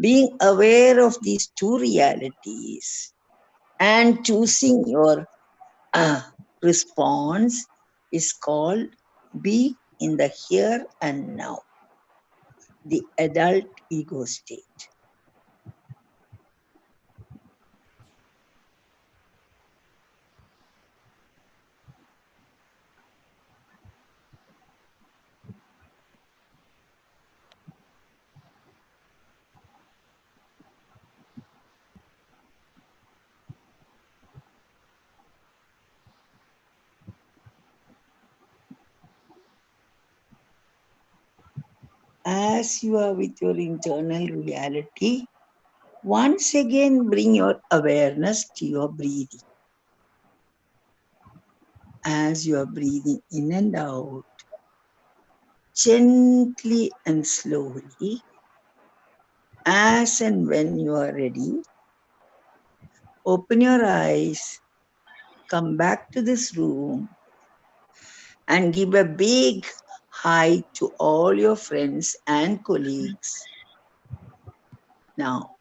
Being aware of these two realities and choosing your response is called be in the here and now, the adult ego state. As you are with your internal reality, once again bring your awareness to your breathing. As you are breathing in and out, gently and slowly, as and when you are ready, open your eyes, come back to this room, and give a big hi to all your friends and colleagues. Now,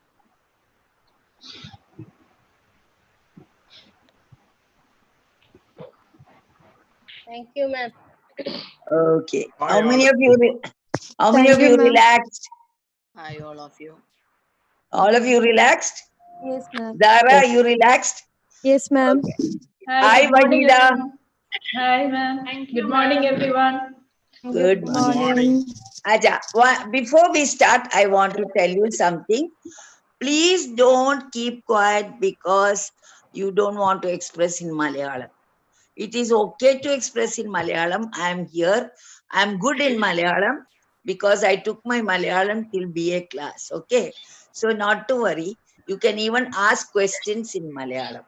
Thank you, ma'am. okay. Bye, How many all. of you? How many Thank of you, you ma'am. relaxed? Hi, all of you. All of you relaxed? Yes, ma'am. Zara, Yes. you relaxed? Yes, ma'am. Okay. Hi, good morning, Vajida. everyone. Hi, ma'am. Thank you, Good morning, ma'am. everyone. Good Good morning. morning. Aja, before we start, I want to tell you something. Please don't keep quiet because you don't want to express in Malayalam. It is okay to express in Malayalam. I am here. I am good in Malayalam because I took my Malayalam till BA class. Okay. So not to worry. You can even ask questions in Malayalam.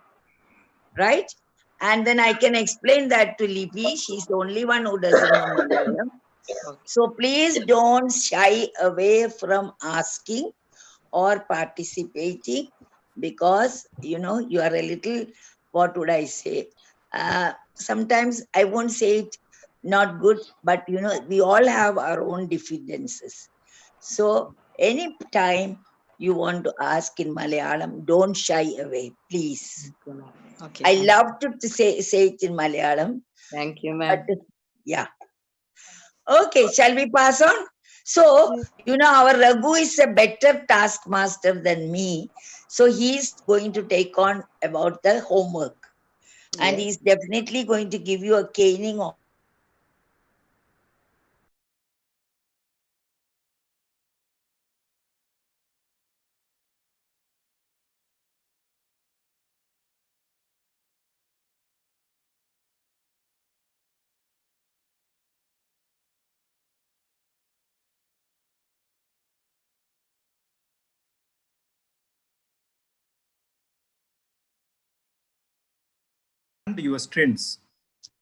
Right? And then I can explain that to Lipi. She's the only one who doesn't know Malayalam. Okay. So please don't shy away from asking or participating because, you know, you are a little, what would I say? Sometimes I won't say it not good, but, you know, we all have our own diffidences. So any time you want to ask in Malayalam, don't shy away, please. Okay. I love to say it in Malayalam. Thank you, But ma'am. yeah. Okay, shall we pass on? So, Yes. you know, our Raghu is a better taskmaster than me. So he's going to take on about the homework. And Yes. he's definitely going to give you a caning of And your strengths.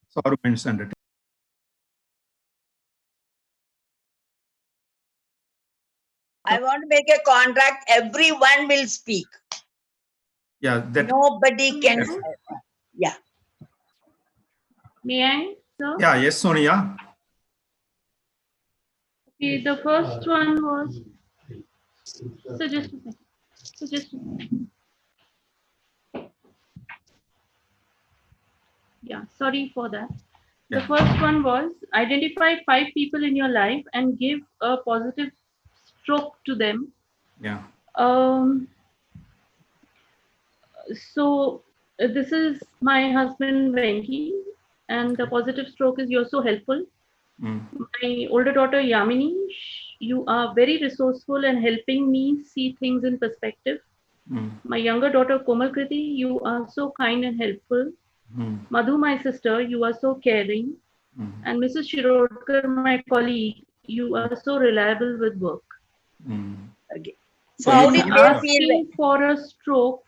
Saru mentioned it. I want to make a contract. Everyone will speak. Yeah, that. Nobody can. Yes. Yeah. May I, sir? Yeah, yes, Sonia. Okay, the first one was. So just a second. So just a second. Yeah, sorry for that. The Yeah. first one was identify 5 people in your life and give a positive stroke to them. Yeah. Um, so this is my husband Venki, and the positive stroke is you're so helpful. Mm. My older daughter Yamini, you are very resourceful and helping me see things in perspective. Mm. My younger daughter Komal Kriti, you are so kind and helpful. Mm. Madhu, my sister, you are so caring. Mm. And Mrs. Shirodkar, my colleague, you are so reliable with work. Mm. Okay. So So you how And did you they have. feel? asking for a stroke,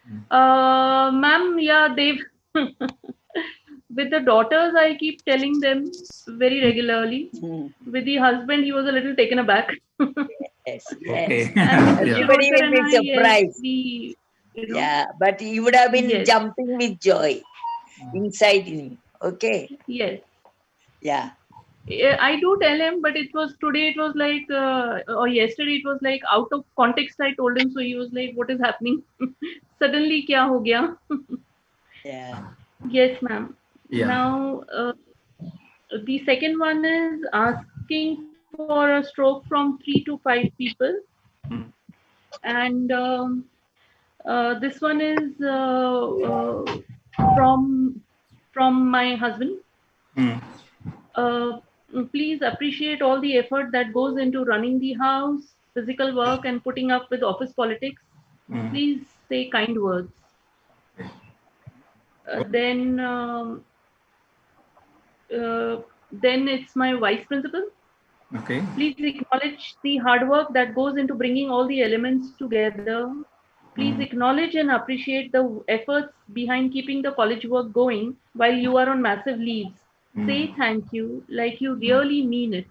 Mm. ma'am, yeah, they've with the daughters, I keep telling them very regularly. With the husband, he was a little taken aback. Yes, Okay. yes. And Mrs. Yeah. Everybody Shirodkar will and be I, yes, surprised. we, Yeah, but you would have been yes, jumping with joy inside in you. Okay. yes. Yeah. I do tell him, but it was today. It was like, or yesterday. It was like out of context. I told him, so he was like, "What is happening? Suddenly, kya ho gaya?" Yeah. Yes, ma'am. Yeah. Now, the second one is asking for a stroke from 3 to 5 people, Mm. and this one is from my husband. Mm. Uh, Please appreciate all the effort that goes into running the house, physical work, and putting up with office politics. Mm. Please say kind words. Then it's my vice principal. Okay. Please acknowledge the hard work that goes into bringing all the elements together. Please acknowledge and appreciate the efforts behind keeping the college work going while you are on massive leaves. Say thank you like you really mean it.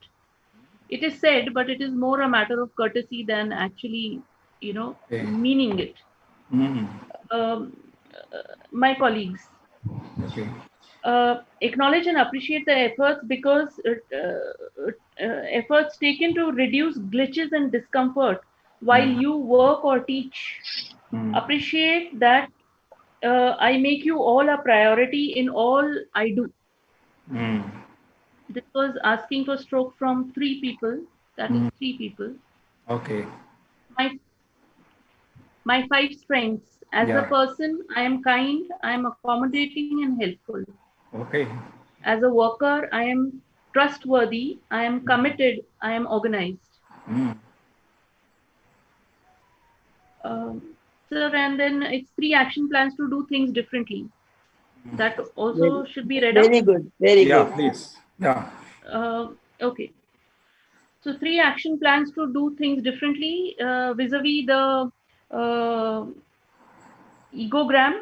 It is said, but it is more a matter of courtesy than actually, Okay. meaning it. Mm. Um, my colleagues, acknowledge and appreciate the efforts because efforts taken to reduce glitches and discomfort while you work or teach. Appreciate that I make you all a priority in all I do. Mm. This was asking for stroke from 3 people. That is 3 people. Okay. My 5 strengths. As a Yeah. person, I am kind, I am accommodating and helpful. Okay. As a worker, I am trustworthy, I am committed, I am organized. Mm. Sir, and then it's 3 action plans to do things differently. That also should be read out. Very good. Very Yeah, good. please. Yeah. Okay. So 3 action plans to do things differently vis-a-vis the egogram.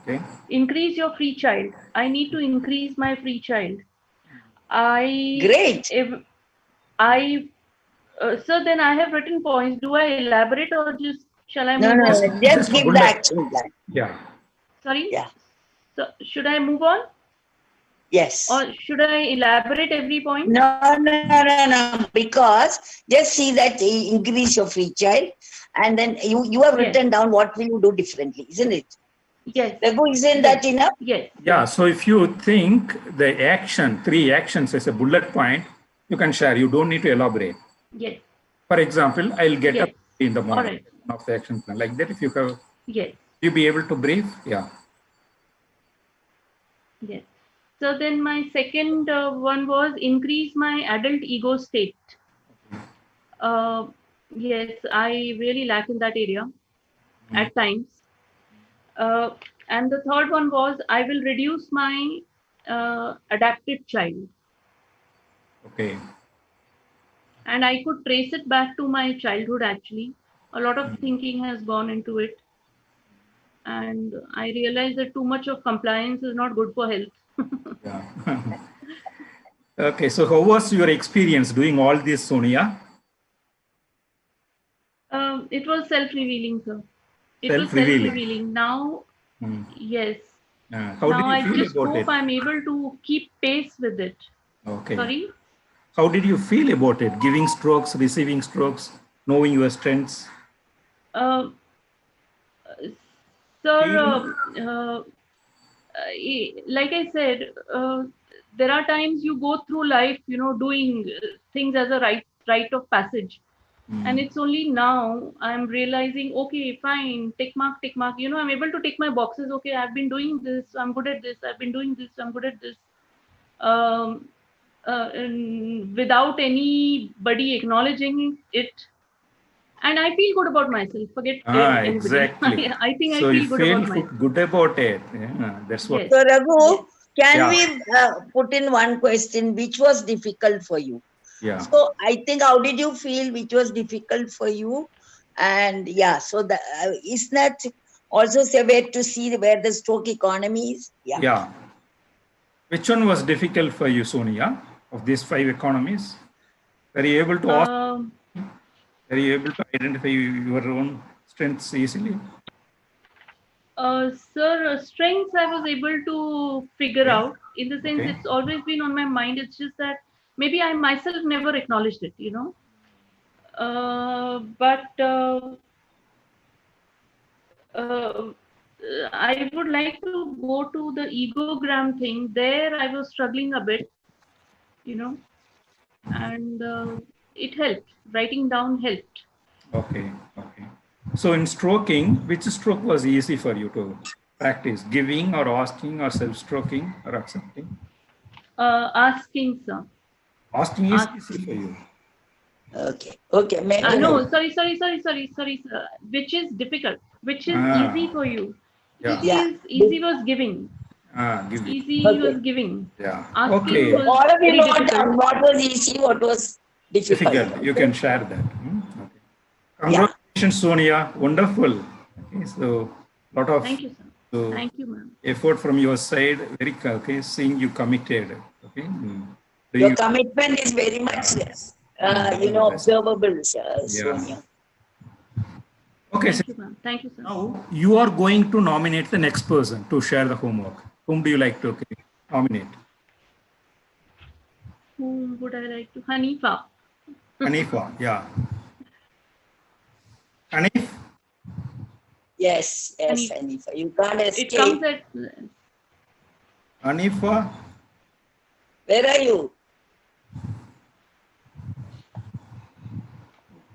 Okay. Increase your free child. I need to increase my free child. Great. So then I have written points. Do I elaborate or just shall I No, move no, on? just a give the bullet. action plan. Yeah. Sorry? Yeah. So should I move on Yes. or should I elaborate every point? No. Because just see that you increase your free child, and then you have written down what will you do differently, isn't it? Yes. Raghu, isn't that enough? Yes. Yeah. So if you think the action, 3 actions as a bullet point, you can share. You don't need to elaborate. Yes. For example, I'll get Yes. up in the morning. All right. Of the action plan. Like that, if you have, Yes. you be able to brief? Yeah. Yes. So then my second one was increase my adult ego state. Yes, I really lack in that area at times. And the third one was I will reduce my adapted child. Okay. And I could trace it back to my childhood actually. A lot of thinking has gone into it. And I realized that too much of compliance is not good for health. Yeah. Okay. So how was your experience doing all this, Sonia? It was self-revealing, sir. It was Self-revealing. self-revealing. Now, yes. How Now did I you feel just about hope it? I'm able to keep pace with it. Okay. Sorry? How did you feel about it? Giving strokes, receiving strokes, knowing your strengths? Sir, like I said, there are times you go through life, doing things as a rite of passage. And it's only now I'm realizing, okay, fine, tick mark. I'm able to tick my boxes. Okay, I've been doing this. I'm good at this. I've been doing this. I'm good at this. And without anybody acknowledging it. And I feel good about myself. Forget anybody. Exactly. I think So I you feel good feel about myself. good about it. Yeah, that's what. Yes. So Raghu, can Yeah. we put in one question which was difficult for you? Yeah. So I think how did you feel which was difficult for you? And yeah, so the is that also a way to see where the stroke economy is? Yeah. Yeah. Which one was difficult for you, Sonia, of these 5 economies? Were you able to ask? Were you able to identify your own strengths easily? Sir, strengths I was able to figure out. In the sense, Okay. it's always been on my mind. It's just that maybe I myself never acknowledged it, but I would like to go to the egogram thing. There I was struggling a bit, and it helped. Writing down helped. Okay. Okay. So in stroking, which stroke was easy for you to practice? Giving or asking or self-stroking or accepting? Asking, sir. Asking is easy for you. Okay. Okay. No, sorry, sir. Which is difficult? Which is easy for you? Yeah. Easy was giving. Give it. Easy Okay. was giving. Yeah. Asking Okay. was All of you very know difficult. what was easy, what was difficult. Difficult. You can share that. Okay. Congratulations, Sonia. Wonderful. Okay. So, lot of Thank you, sir. so Thank you, ma'am. effort from your side. Very okay. Seeing you committed. Okay. Your commitment is very much, observable, Sonia. Okay. Thank you, ma'am. Thank you, sir. Now you are going to nominate the next person to share the homework. Whom do you like to nominate? Whom would I like to? Hanifa. Hanifa, yeah. Hanif? Yes, Hanifa. You can't escape. It comes at. Hanifa? Where are you?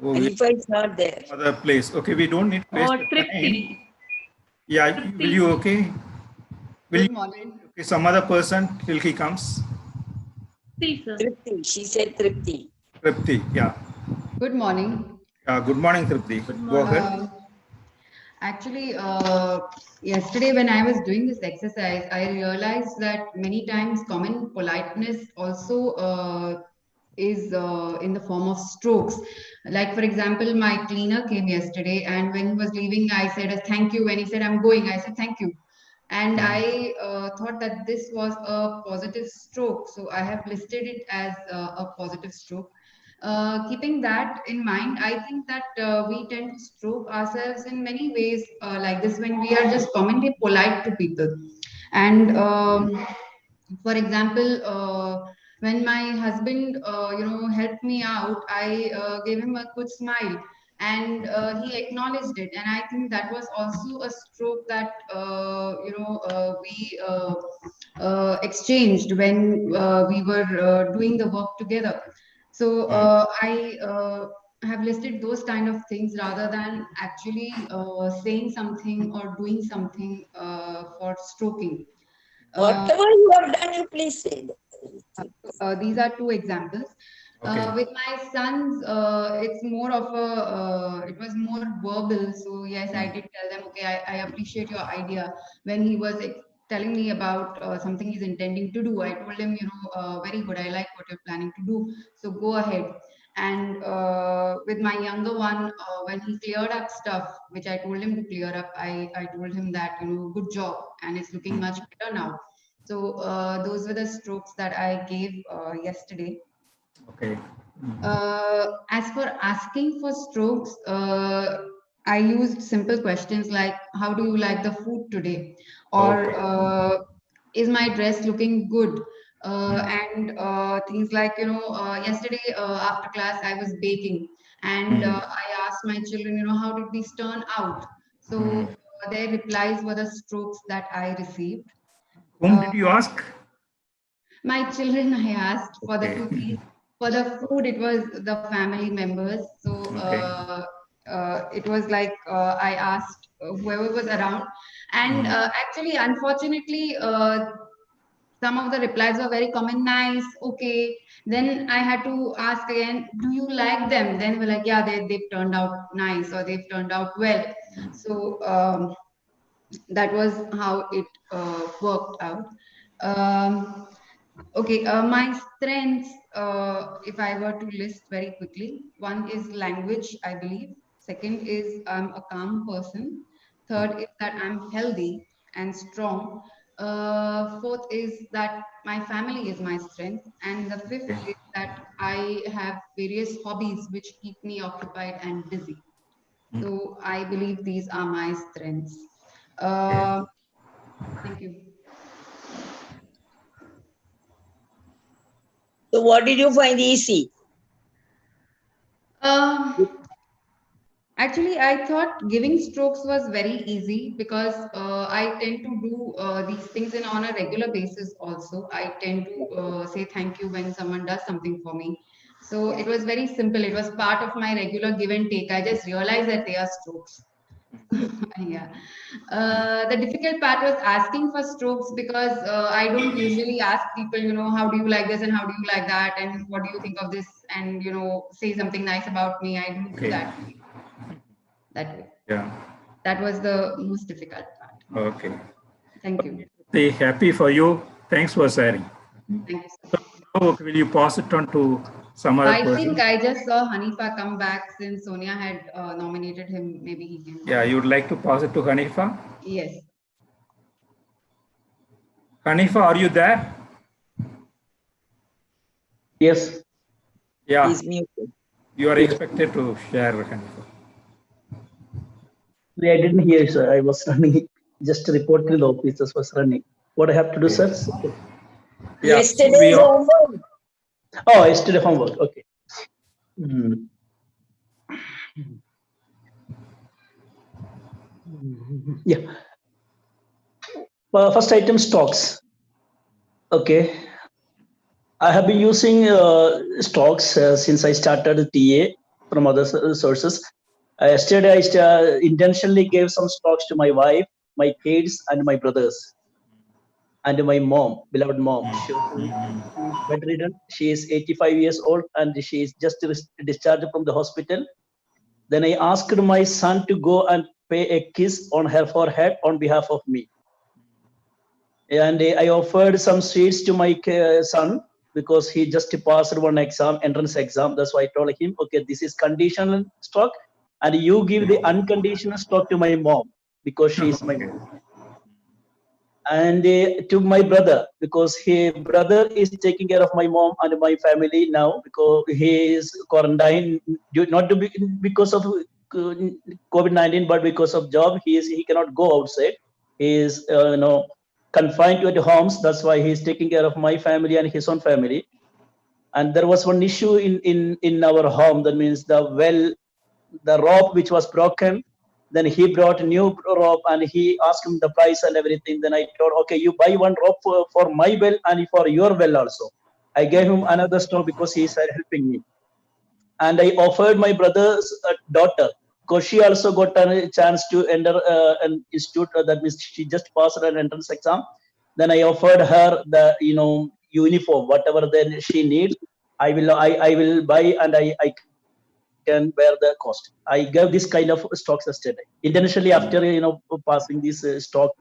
Oh, Hanifa is not there. other place. Okay, we don't need place. Or to Tripti. time. Yeah, Tripti. will you okay? Will Good you, morning. okay, some other person till he comes? Tripti, sir. Tripti. She said Tripti. Tripti, yeah. Good morning. Good morning, Tripti. Good Go morning. ahead. Actually, yesterday when I was doing this exercise, I realized that many times common politeness also is in the form of strokes. Like, for example, my cleaner came yesterday, and when he was leaving, I said, thank you. When he said, I'm going, I said, thank you. And I thought that this was a positive stroke. So I have listed it as a positive stroke. Keeping that in mind, I think that we tend to stroke ourselves in many ways like this when we are just commonly polite to people. And for example, when my husband, helped me out, I gave him a good smile, and he acknowledged it. And I think that was also a stroke that we exchanged when we were doing the work together. So I have listed those kind of things rather than actually saying something or doing something for stroking. Whatever you have done, you please say that. These are two examples. Okay. With my sons, it's more of it was more verbal. So yes, I did tell them, okay, I appreciate your idea. When he was telling me about something he's intending to do, I told him, very good, I like what you're planning to do. So go ahead. And with my younger one, when he cleared up stuff, which I told him to clear up, I told him that, good job, and it's looking much better now. So those were the strokes that I gave yesterday. Okay. As for asking for strokes, I used simple questions like, how do you like the food today? Or is my dress looking good? And things like, yesterday after class, I was baking, and I asked my children, how did these turn out? So their replies were the strokes that I received. Whom did you ask? My children, I asked for the Okay. cookies. For the food, it was the family members. So it was like I asked whoever was around. And actually, unfortunately, some of the replies were very common, nice, okay. Then I had to ask again, do you like them? Then we're like, yeah, they've turned out nice, or they've turned out well. So that was how it worked out. Okay, my strengths, if I were to list very quickly, one is language, I believe. Second is I'm a calm person. Third is that I'm healthy and strong. Fourth is that my family is my strength. And the fifth is that I have various hobbies which keep me occupied and busy. So I believe these are my strengths. Thank you. So what did you find easy? Actually, I thought giving strokes was very easy because I tend to do these things on a regular basis also. I tend to say thank you when someone does something for me. So it was very simple. It was part of my regular give and take. I just realized that they are strokes. Yeah. The difficult part was asking for strokes because I don't usually ask people, how do you like this and how do you like that and what do you think of this and, say something nice about me. I don't do Okay. that way. Yeah. That was the most difficult part. Okay. Thank you. Stay happy for you. Thanks for sharing. Thank you, sir. Now, will you pass it on to some other I person? think I just saw Hanifa come back since Sonia had nominated him. Maybe he can. Yeah, you would like to pass it to Hanifa? Yes. Hanifa, are you there? Yes. Yeah, He's muted. you are expected to share, Hanifa. I didn't hear, sir. I was running. Just to report to the officers was running. What I have to do, sir? Yeah, Yesterday's we are- homework. Oh, yesterday homework. Okay. Yeah. First item, stocks. Okay. I have been using stocks since I started TA from other sources. Yesterday, I intentionally gave some stocks to my wife, my kids, and my brothers, and my mom, beloved mom. She is bedridden. She is 85 years old, and she is just discharged from the hospital. Then I asked my son to go and pay a kiss on her forehead on behalf of me. And I offered some sweets to my son because he just passed one exam, entrance exam. That's why I told him, okay, this is conditional stock, and you give the unconditional stock to my mom because she is my mom. And to my brother, because his brother is taking care of my mom and my family now because he is quarantined, not to be because of COVID-19, but because of job. He cannot go outside. He is confined to at homes. That's why he is taking care of my family and his own family. And there was one issue in our home. That means the rope which was broken. Then he brought a new rope and he asked him the price and everything. Then I told, okay, you buy one rope for my well and for your well also. I gave him another stone because he started helping me. And I offered my brother's daughter because she also got a chance to enter an institute. That means she just passed an entrance exam. Then I offered her the uniform, whatever then she needs. I will buy and I can bear the cost. I gave this kind of stocks yesterday. Intentionally, after passing this stock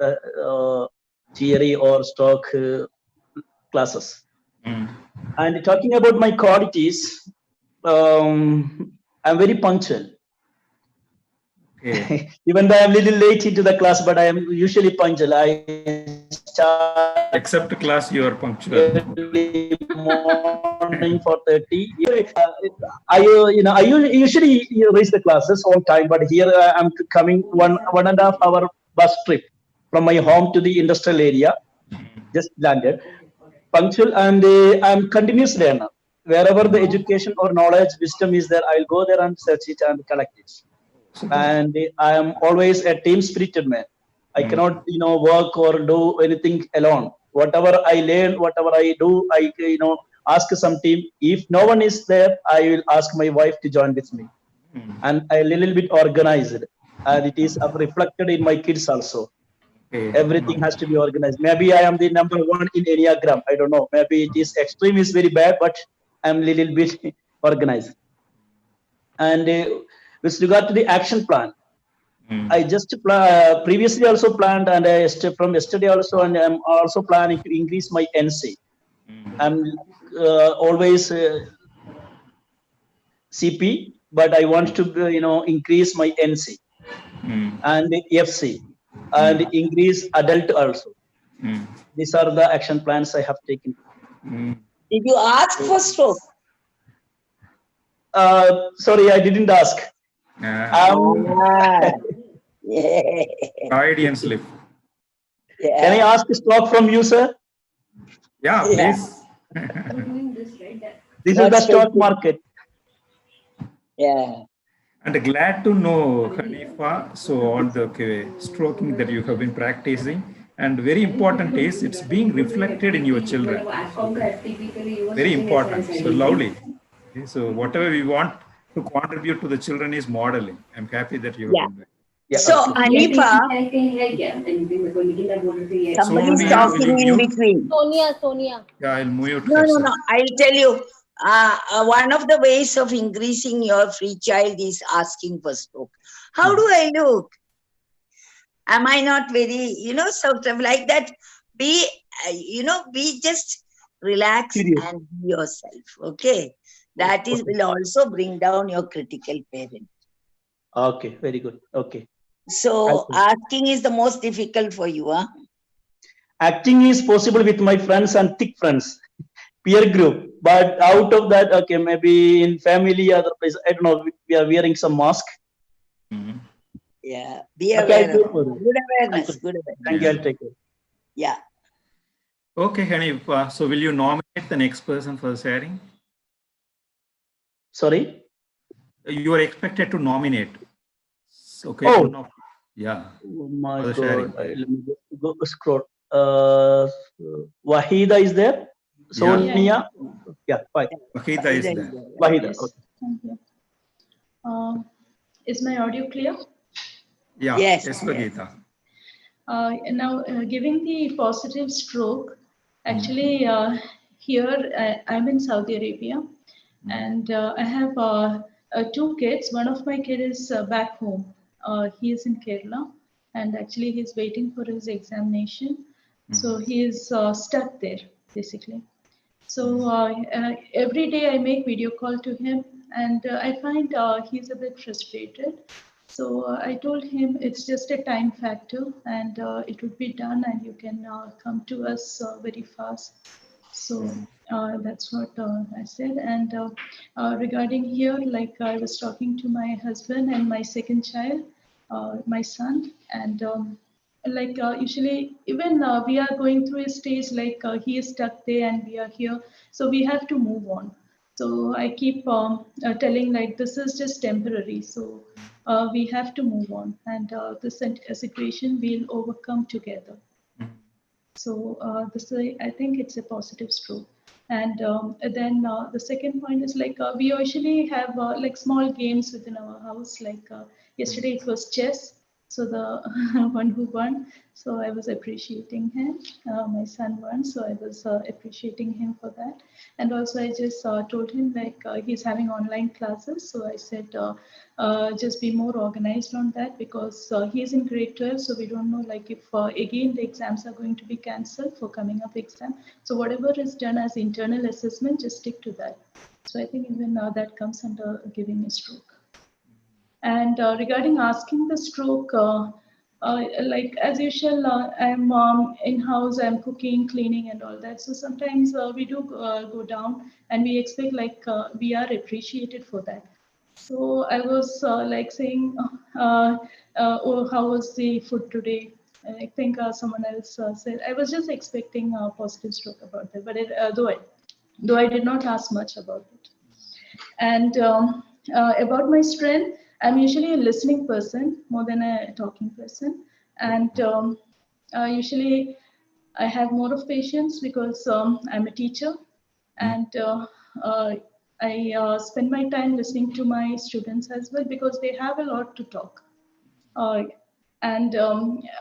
theory or stock classes. And talking about my qualities, I'm very punctual. Okay. Even though I'm a little late into the class, but I am usually punctual. I start Except class, you are punctual. early morning 4:30. I usually reach the classes on time, but here I'm coming 1.5 hour bus trip from my home to the industrial area. Just landed, punctual, and I'm continuous learner. Wherever the education or knowledge, wisdom is there, I'll go there and search it and collect it. And I am always a team spirited man. I cannot work or do anything alone. Whatever I learn, whatever I do, I ask some team. If no one is there, I will ask my wife to join with me. And a little bit organized, and it is reflected in my kids also. Everything has to be organized. Maybe I am the number one in Enneagram. I don't know. Maybe it is extreme is very bad, but I'm a little bit organized. And with regard to the action plan, I just previously also planned, and from yesterday also, and I'm also planning to increase my NC. I'm always CP, but I want to increase my NC and FC and increase adult also. These are the action plans I have taken. Did you ask for stroke? Sorry, I didn't ask. Yeah. Freudian slip. Can I ask a stroke from you, sir? Yeah, Yeah. please. This is Not the stock taking- market. Yeah. And glad to know, Hanifa, so all the stroking that you have been practicing. And very important is it's being reflected in your children. Very important. So lovely. Okay, so whatever we want to contribute to the children is modeling. I'm happy that you have Yeah. been doing. Yeah, So, okay. Hanifa, somebody is Sonia, talking will in you mute? between. Sonia. Yeah, I'll mute No, her. no, no. I'll tell you. One of the ways of increasing your free child is asking for stroke. How do I look? Am I not very, sort of like that? Be, be just relax Serious. and be yourself. Okay. That is will also bring down your critical parent. Okay, very good. Okay. So Okay. asking is the most difficult for you, huh? Acting is possible with my friends and thick friends, peer group. But out of that, okay, maybe in family, other place, I don't know, we are wearing some mask. Mhm. Yeah. Be Okay, I'll aware go of for it. good awareness. Thank you. Good awareness. Thank you, I'll take it. Yeah. Okay, Hanifa. So will you nominate the next person for sharing? Sorry? You are expected to nominate. Okay. Oh. one of- yeah. Oh my For the God. sharing. Let me just go scroll. Wahida is there? Sonia? Yeah, fine. Wahida is there. Wahida. Yes. Okay. Thank you. Is my audio clear? Yeah. Yes. Yes, Wahida. Now, giving the positive stroke, actually, here I'm in Saudi Arabia, and I have two kids. One of my kid is back home. He is in Kerala, and actually he's waiting for his examination. So he is stuck there, basically. So every day I make video call to him, and I find he's a bit frustrated. So I told him it's just a time factor, and it would be done, and you can come to us very fast. So that's what I said. And regarding here, like I was talking to my husband and my second child, my son, and like usually even we are going through a stage like he is stuck there and we are here, so we have to move on. So I keep telling like this is just temporary, so we have to move on, and this situation we'll overcome together. So this I think it's a positive stroke. And then the second point is like we usually have like small games within our house. Like yesterday it was chess. So the one who won, so I was appreciating him. My son won, so I was appreciating him for that. And also I just told him like he's having online classes. So I said just be more organized on that, because he's in grade 12, so we don't know like if again the exams are going to be cancelled for coming up exam. So whatever is done as internal assessment, just stick to that. So I think even that comes under giving a stroke. And regarding asking the stroke, like as usual, I'm in-house, I'm cooking, cleaning and all that. So sometimes we do go down and we expect like we are appreciated for that. So I was like saying, oh, how was the food today? And I think someone else said, I was just expecting a positive stroke about that, but though I did not ask much about it. And about my strength, I'm usually a listening person more than a talking person. And usually I have more of patience because I'm a teacher, and I spend my time listening to my students as well, because they have a lot to talk. And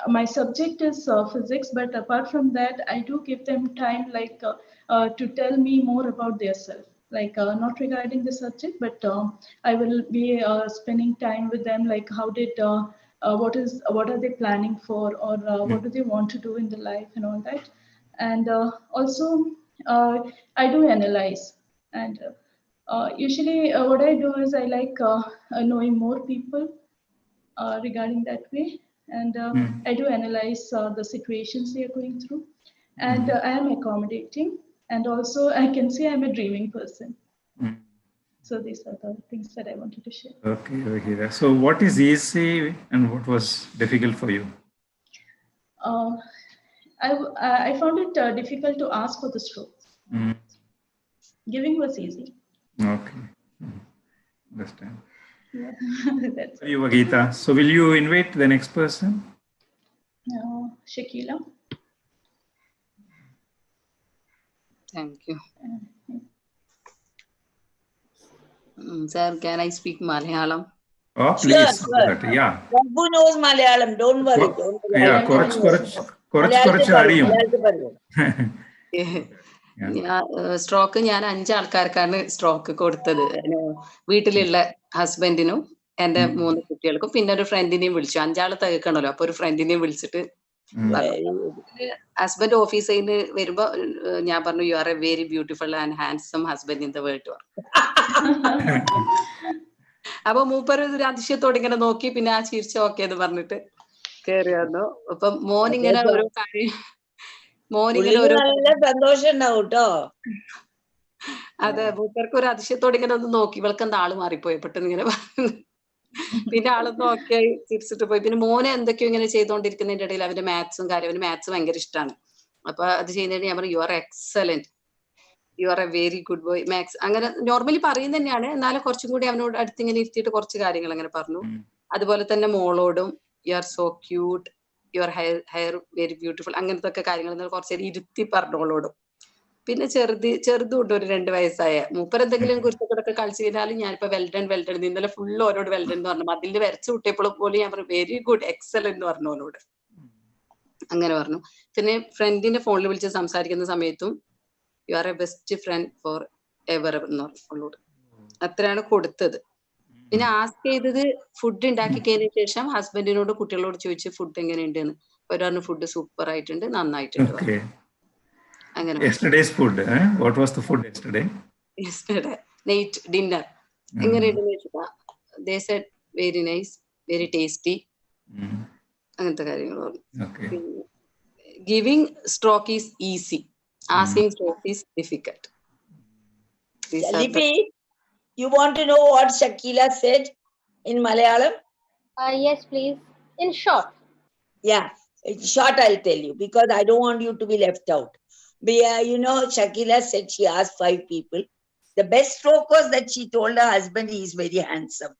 my subject is physics, but apart from that, I do give them time like to tell me more about their self. Like not regarding the subject, but I will be spending time with them. Like how did what are they planning for, or what do they want to do in the life and all that. And also I do analyze. And usually what I do is I like knowing more people regarding that way. And I do analyze the situations they are going through. And I am accommodating. And also I can say I'm a dreaming person. So these are the things that I wanted to share. Okay, Wahida. So what is easy and what was difficult for you? I found it difficult to ask for the stroke. Giving was easy. Okay. Understand. Yeah. That's You, Geeta. So will you invite the next person? Shakila. Thank you. Sir, can I speak Malayalam? Oh, Sure, please. sure. Yeah. Who knows Malayalam? Don't worry. Don't worry. Yeah, I കുറച്ച് മലയാളത്തിൽ അറിയും. പറയൂ. Stroke ഞാൻ 5 ആൾക്കാർക്കാണ് stroke കൊടുത്തത്. വീട്ടിലുള്ള ഹസ്ബൻഡിനും എന്റെ 3 കുട്ടികൾക്കും പിന്നെ ഒരു ഫ്രണ്ടിനെയും വിളിച്ചു. 5 ആള് തികക്കണല്ലോ. അപ്പൊ ഒരു ഫ്രണ്ടിനെയും വിളിച്ചിട്ട് ഹസ്ബൻഡ് ഓഫീസിൽ നിന്ന് വരുമ്പോ ഞാൻ പറഞ്ഞു you are A very beautiful and handsome husband in the world. അപ്പൊ മൂപ്പര് ഒരു അതിശയത്തോടെ ഇങ്ങനെ നോക്കി പിന്നെ ആ ചിരിച്ച ഓക്കെ എന്ന് പറഞ്ഞിട്ട് കേറി വന്നു. അപ്പൊ മോനിങ്ങനെ ഓരോ കാര്യം നല്ല സന്തോഷം ഉണ്ടാവും കേട്ടോ. അതെ, മൂപ്പർക്ക് ഒരു അതിശയത്തോടെ ഇങ്ങനെ ഒന്ന് നോക്കി. ഇവൾക്ക് എന്താ ആള് മാറിപ്പോയി പെട്ടെന്ന് ഇങ്ങനെ പറഞ്ഞു. പിന്നെ ആളൊന്ന് ഓക്കെ ആയി ചിരിച്ചിട്ട് പോയി. പിന്നെ മോനെ എന്തൊക്കെയോ ഇങ്ങനെ ചെയ്തോണ്ടിരിക്കുന്നതിന്റെ ഇടയിൽ അവന്റെ മാത്സും കാര്യം, അവന് മാത്സ് ഭയങ്കര ഇഷ്ടമാണ്. അപ്പൊ അത് ചെയ്യുന്നതിന് ഞാൻ പറഞ്ഞു you are excellent, you are A very good boy maths. അങ്ങനെ നോർമലി പറയുന്നത് തന്നെയാണ്, എന്നാലും കുറച്ചും കൂടി അവനോട് അടുത്ത് ഇങ്ങനെ ഇരുത്തിയിട്ട് കുറച്ച് കാര്യങ്ങൾ അങ്ങനെ പറഞ്ഞു. അതുപോലെ തന്നെ മോളോടും you are so cute, your hair very beautiful, അങ്ങനത്തെ ഒക്കെ കാര്യങ്ങൾ കുറച്ചേരം ഇരുത്തി പറഞ്ഞോളോടും. പിന്നെ ചെറുതുണ്ട് ഒരു 2 വയസ്സായ മൂപ്പർ എന്തെങ്കിലും കുറിച്ചൊക്കെ കളിച്ചു കഴിഞ്ഞാലും ഞാനിപ്പോ വെൽഡൺ ഇന്നലെ ഫുള്ള് ഓരോട് വെൽഡൺ എന്ന് പറഞ്ഞു. അതിൽ വരച്ചു വിട്ടിയപ്പോഴും പോലും ഞാൻ പറഞ്ഞു വെരി ഗുഡ് എക്സലന്റ് എന്ന് പറഞ്ഞു ഓനോട്. അങ്ങനെ പറഞ്ഞു. പിന്നെ ഫ്രണ്ടിന്റെ ഫോണിൽ വിളിച്ച് സംസാരിക്കുന്ന സമയത്തും you are A best friend for ever എന്ന് പറഞ്ഞു അവളോട്. അത്രയാണ് കൊടുത്തത്. പിന്നെ ആസ്ക് ചെയ്തത് ഫുഡ് ഉണ്ടാക്കി കഴിഞ്ഞ ശേഷം ഹസ്ബൻഡിനോട് കുട്ടികളോട് ചോദിച്ചു ഫുഡ് എങ്ങനെയുണ്ട് എന്ന്. അവരറിഞ്ഞു ഫുഡ് സൂപ്പർ ആയിട്ടുണ്ട്, നന്നായിട്ടുണ്ട്. അങ്ങനെ Yesterday's food. What was the food yesterday? Yesterday night dinner. എങ്ങനെയുണ്ടെന്ന് വെച്ചാൽ they said very nice, very tasty. അങ്ങനത്തെ കാര്യങ്ങൾ പറഞ്ഞു. Giving stroke is easy, asking stroke is difficult. Lipi, you want to know what Shakila said in Malayalam? Yes, please. In short. Yeah, in short I'll tell you because I don't want you to be left out. But you know, Shakila said she asked 5 people. The best stroke was that she told her husband he is very handsome.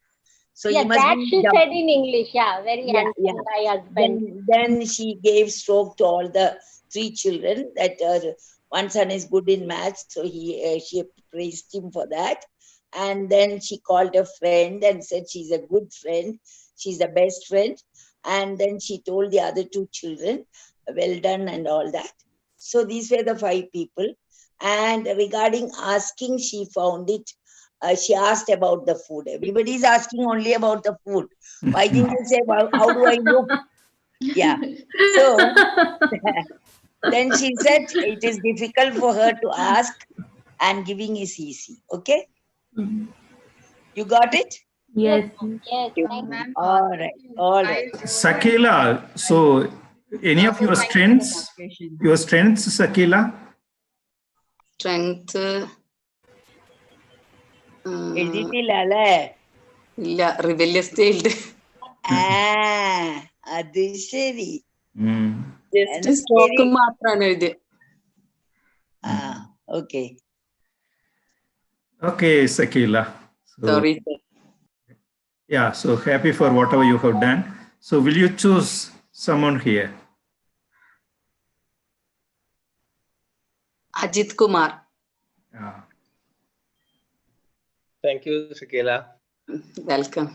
So yeah, that she said in English. Yeah, very handsome my husband. Then she gave stroke to all the 3 children. That one son is good in maths, so she praised him for that. And then she called a friend and said she's a good friend. She's the best friend. And then she told the other 2 children, well done and all that. So these were the 5 people. And regarding asking, she found it. She asked about the food. Everybody is asking only about the food. Why didn't you say, how do I know? Yeah. So then she said it is difficult for her to ask and giving is easy. Okay? You got it? Yes. Yes, ma'am. All right. Shakila, so any of your strengths, Shakila? Strength ഇല്ല, rebellious child. അത് ശരി. Just stroke മാത്രമാണ് എഴുതിയത്. Okay. Okay, Shakila. Sorry. Yeah, so happy for whatever you have done. So will you choose someone here? Ajit Kumar. Thank you, Shakila. Welcome.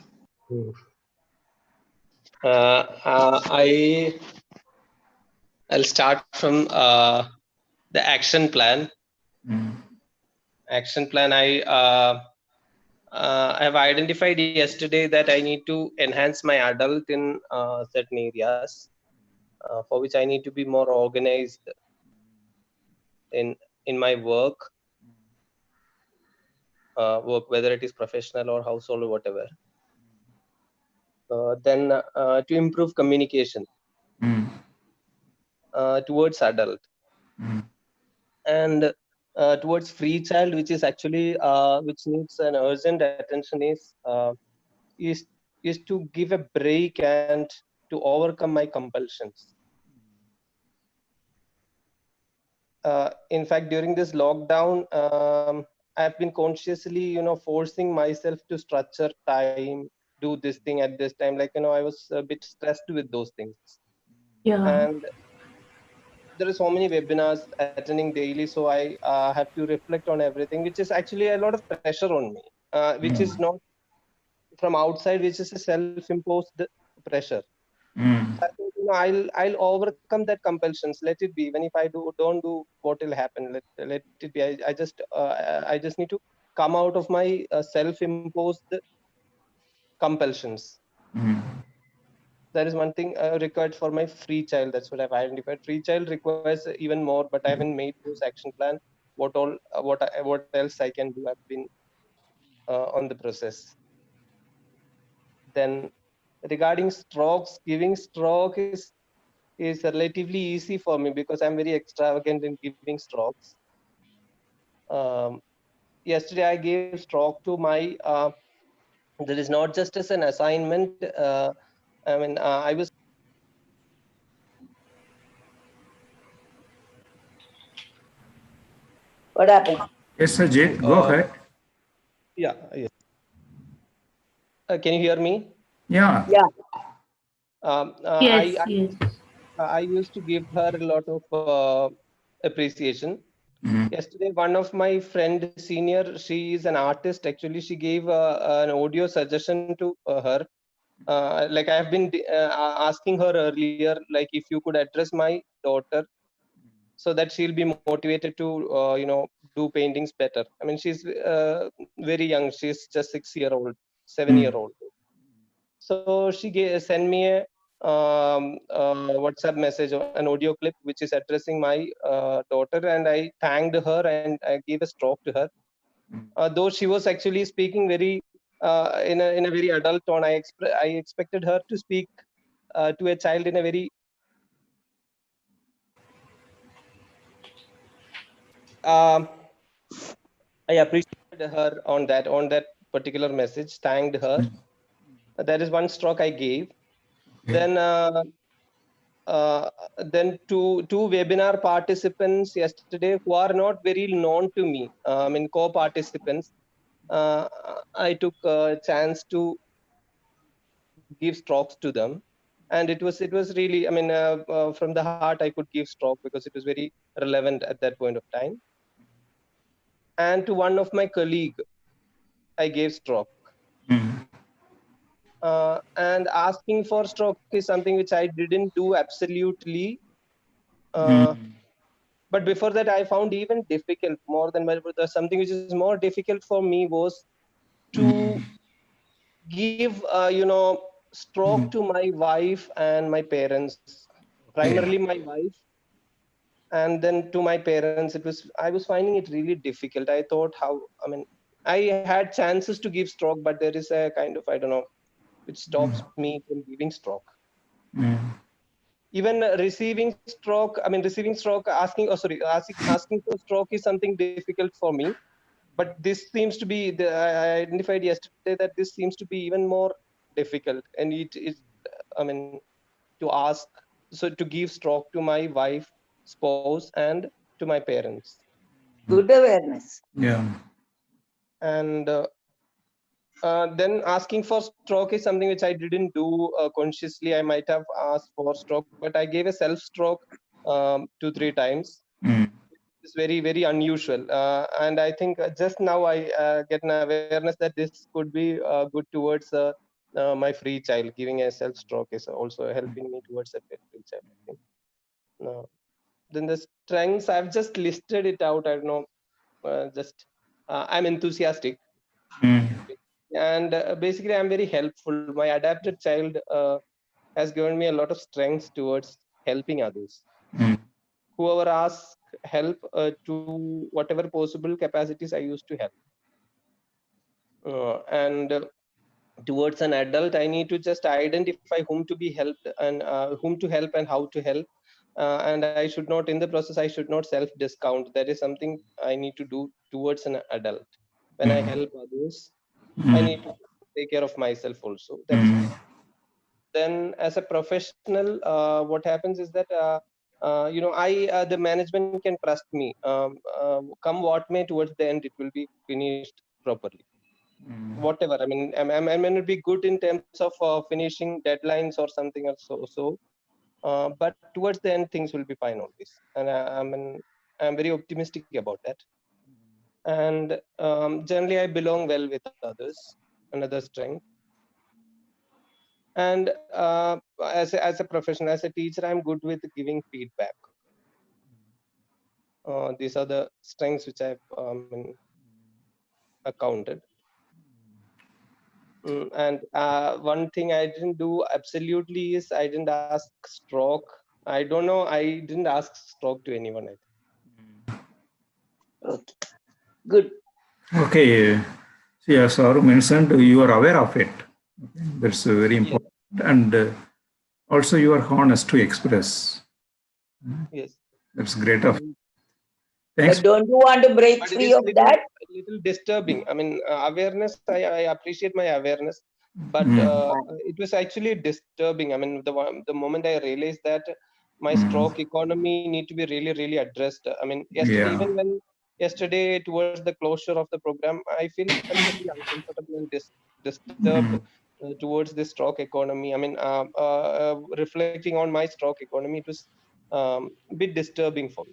I'll start from the action plan. Action plan. I have identified yesterday that I need to enhance my adult in certain areas, for which I need to be more organized in my work, whether it is professional or household or whatever. Then to improve communication towards adult, and towards free child, which is actually which needs an urgent attention, is to give a break and to overcome my compulsions. In fact, during this lockdown, I've been consciously, forcing myself to structure time, do this thing at this time. Like, I was a bit stressed with those things. Yeah. And there are so many webinars attending daily, so I have to reflect on everything, which is actually a lot of pressure on me, which is not from outside, which is a self-imposed pressure. So I think, I'll overcome that compulsions. Let it be. Even if I don't do, what will happen? Let it be. I just need to come out of my self-imposed compulsions. That is one thing required for my free child. That's what I've identified. Free child requires even more, but I haven't made those action plan. What else I can do? I've been on the process. Then regarding strokes, giving stroke is relatively easy for me because I'm very extravagant in giving strokes. Yesterday I gave stroke to my that is not just as an assignment. I was. What happened? Yes, Ajit, go ahead. Yeah. Yes. Can you hear me? Yeah. Yeah. Yes, yes. I used to give her a lot of appreciation. Yesterday, one of my friend, senior, she is an artist. Actually, she gave an audio suggestion to her. Like I have been asking her earlier, like if you could address my daughter so that she'll be motivated to, do paintings better. I mean, she's very young. She's just 6-year-old, 7-year-old. So she sent me a WhatsApp message, an audio clip, which is addressing my daughter, and I thanked her and I gave a stroke to her. Though she was actually speaking very in a very adult tone, I expected her to speak to a child in a very I appreciated her on that particular message, thanked her. That is one stroke I gave. Then two webinar participants yesterday who are not very known to me, co-participants, I took a chance to give strokes to them, and it was really, from the heart I could give stroke because it was very relevant at that point of time. And to one of my colleague I gave stroke. And asking for stroke is something which I didn't do absolutely. But before that, I found even difficult more than something which is more difficult for me was to give, stroke to my wife and my parents, primarily my wife, and then to my parents. I was finding it really difficult. I thought I had chances to give stroke, but there is a kind of, I don't know, which stops me from giving stroke. Even receiving stroke, asking for stroke is something difficult for me. But this seems to be, I identified yesterday that this seems to be even more difficult. And it is, to ask, so to give stroke to my wife, spouse, and to my parents. Good awareness. Yeah. And then asking for stroke is something which I didn't do consciously. I might have asked for stroke, but I gave a self stroke 2-3 times. It's very, very unusual. And I think just now I get an awareness that this could be good towards my free child. Giving a self stroke is also helping me towards a free child, I think. Then the strengths, I've just listed it out. I don't know, I'm enthusiastic. And basically I'm very helpful. My adapted child has given me a lot of strengths towards helping others. Whoever asks help, to whatever possible capacities, I used to help. And towards an adult, I need to just identify whom to be helped and whom to help and how to help. And I should not, in the process, I should not self-discount. That is something I need to do towards an adult. When I help others, I need to take care of myself also. That's Then as a professional, what happens is that the management can trust me. Come what may, towards the end, it will be finished properly. Whatever. I mean, I mean, it'll be good in terms of finishing deadlines or something else. But towards the end, things will be fine always. And I'm very optimistic about that. And generally, I belong well with others, another strength. And as a professional, as a teacher, I'm good with giving feedback. These are the strengths which I've accounted. And one thing I didn't do absolutely is I didn't ask stroke. I don't know. I didn't ask stroke to anyone. I think. Okay. Good. Okay. See, as Saru mentioned, you are aware of it. Okay. That's very important. Yes. And also you are honest to express. Yes. That's great of you. Thanks. But don't you want to break free of that? A little disturbing. I mean, awareness, I appreciate my awareness, but it was actually disturbing. I mean, the moment I realized that my stroke economy need to be really, really addressed. I mean, yesterday, even when yesterday towards the closure of the program, I feel really uncomfortable and disturbed towards the stroke economy. I mean, reflecting on my stroke economy, it was a bit disturbing for me.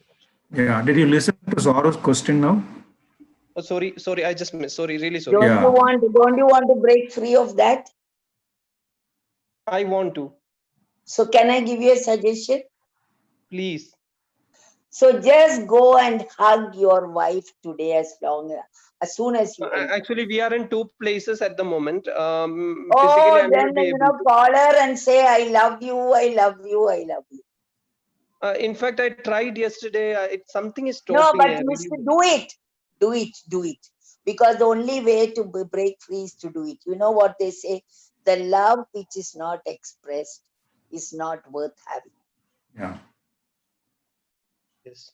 Yeah. Did you listen to Saru's question now? Oh, sorry, I just missed. Sorry, really sorry. Don't you want to break free of that? I want to. So can I give you a suggestion? Please. So just go and hug your wife today as soon as you. Actually, we are in two places at the moment. Oh, then call her and say, "I love you, I love you, I love you." In fact, I tried yesterday. Something is stopping. No, but you should do it. Do it. Because the only way to break free is to do it. You know what they say? The love which is not expressed is not worth having. Yeah. Yes.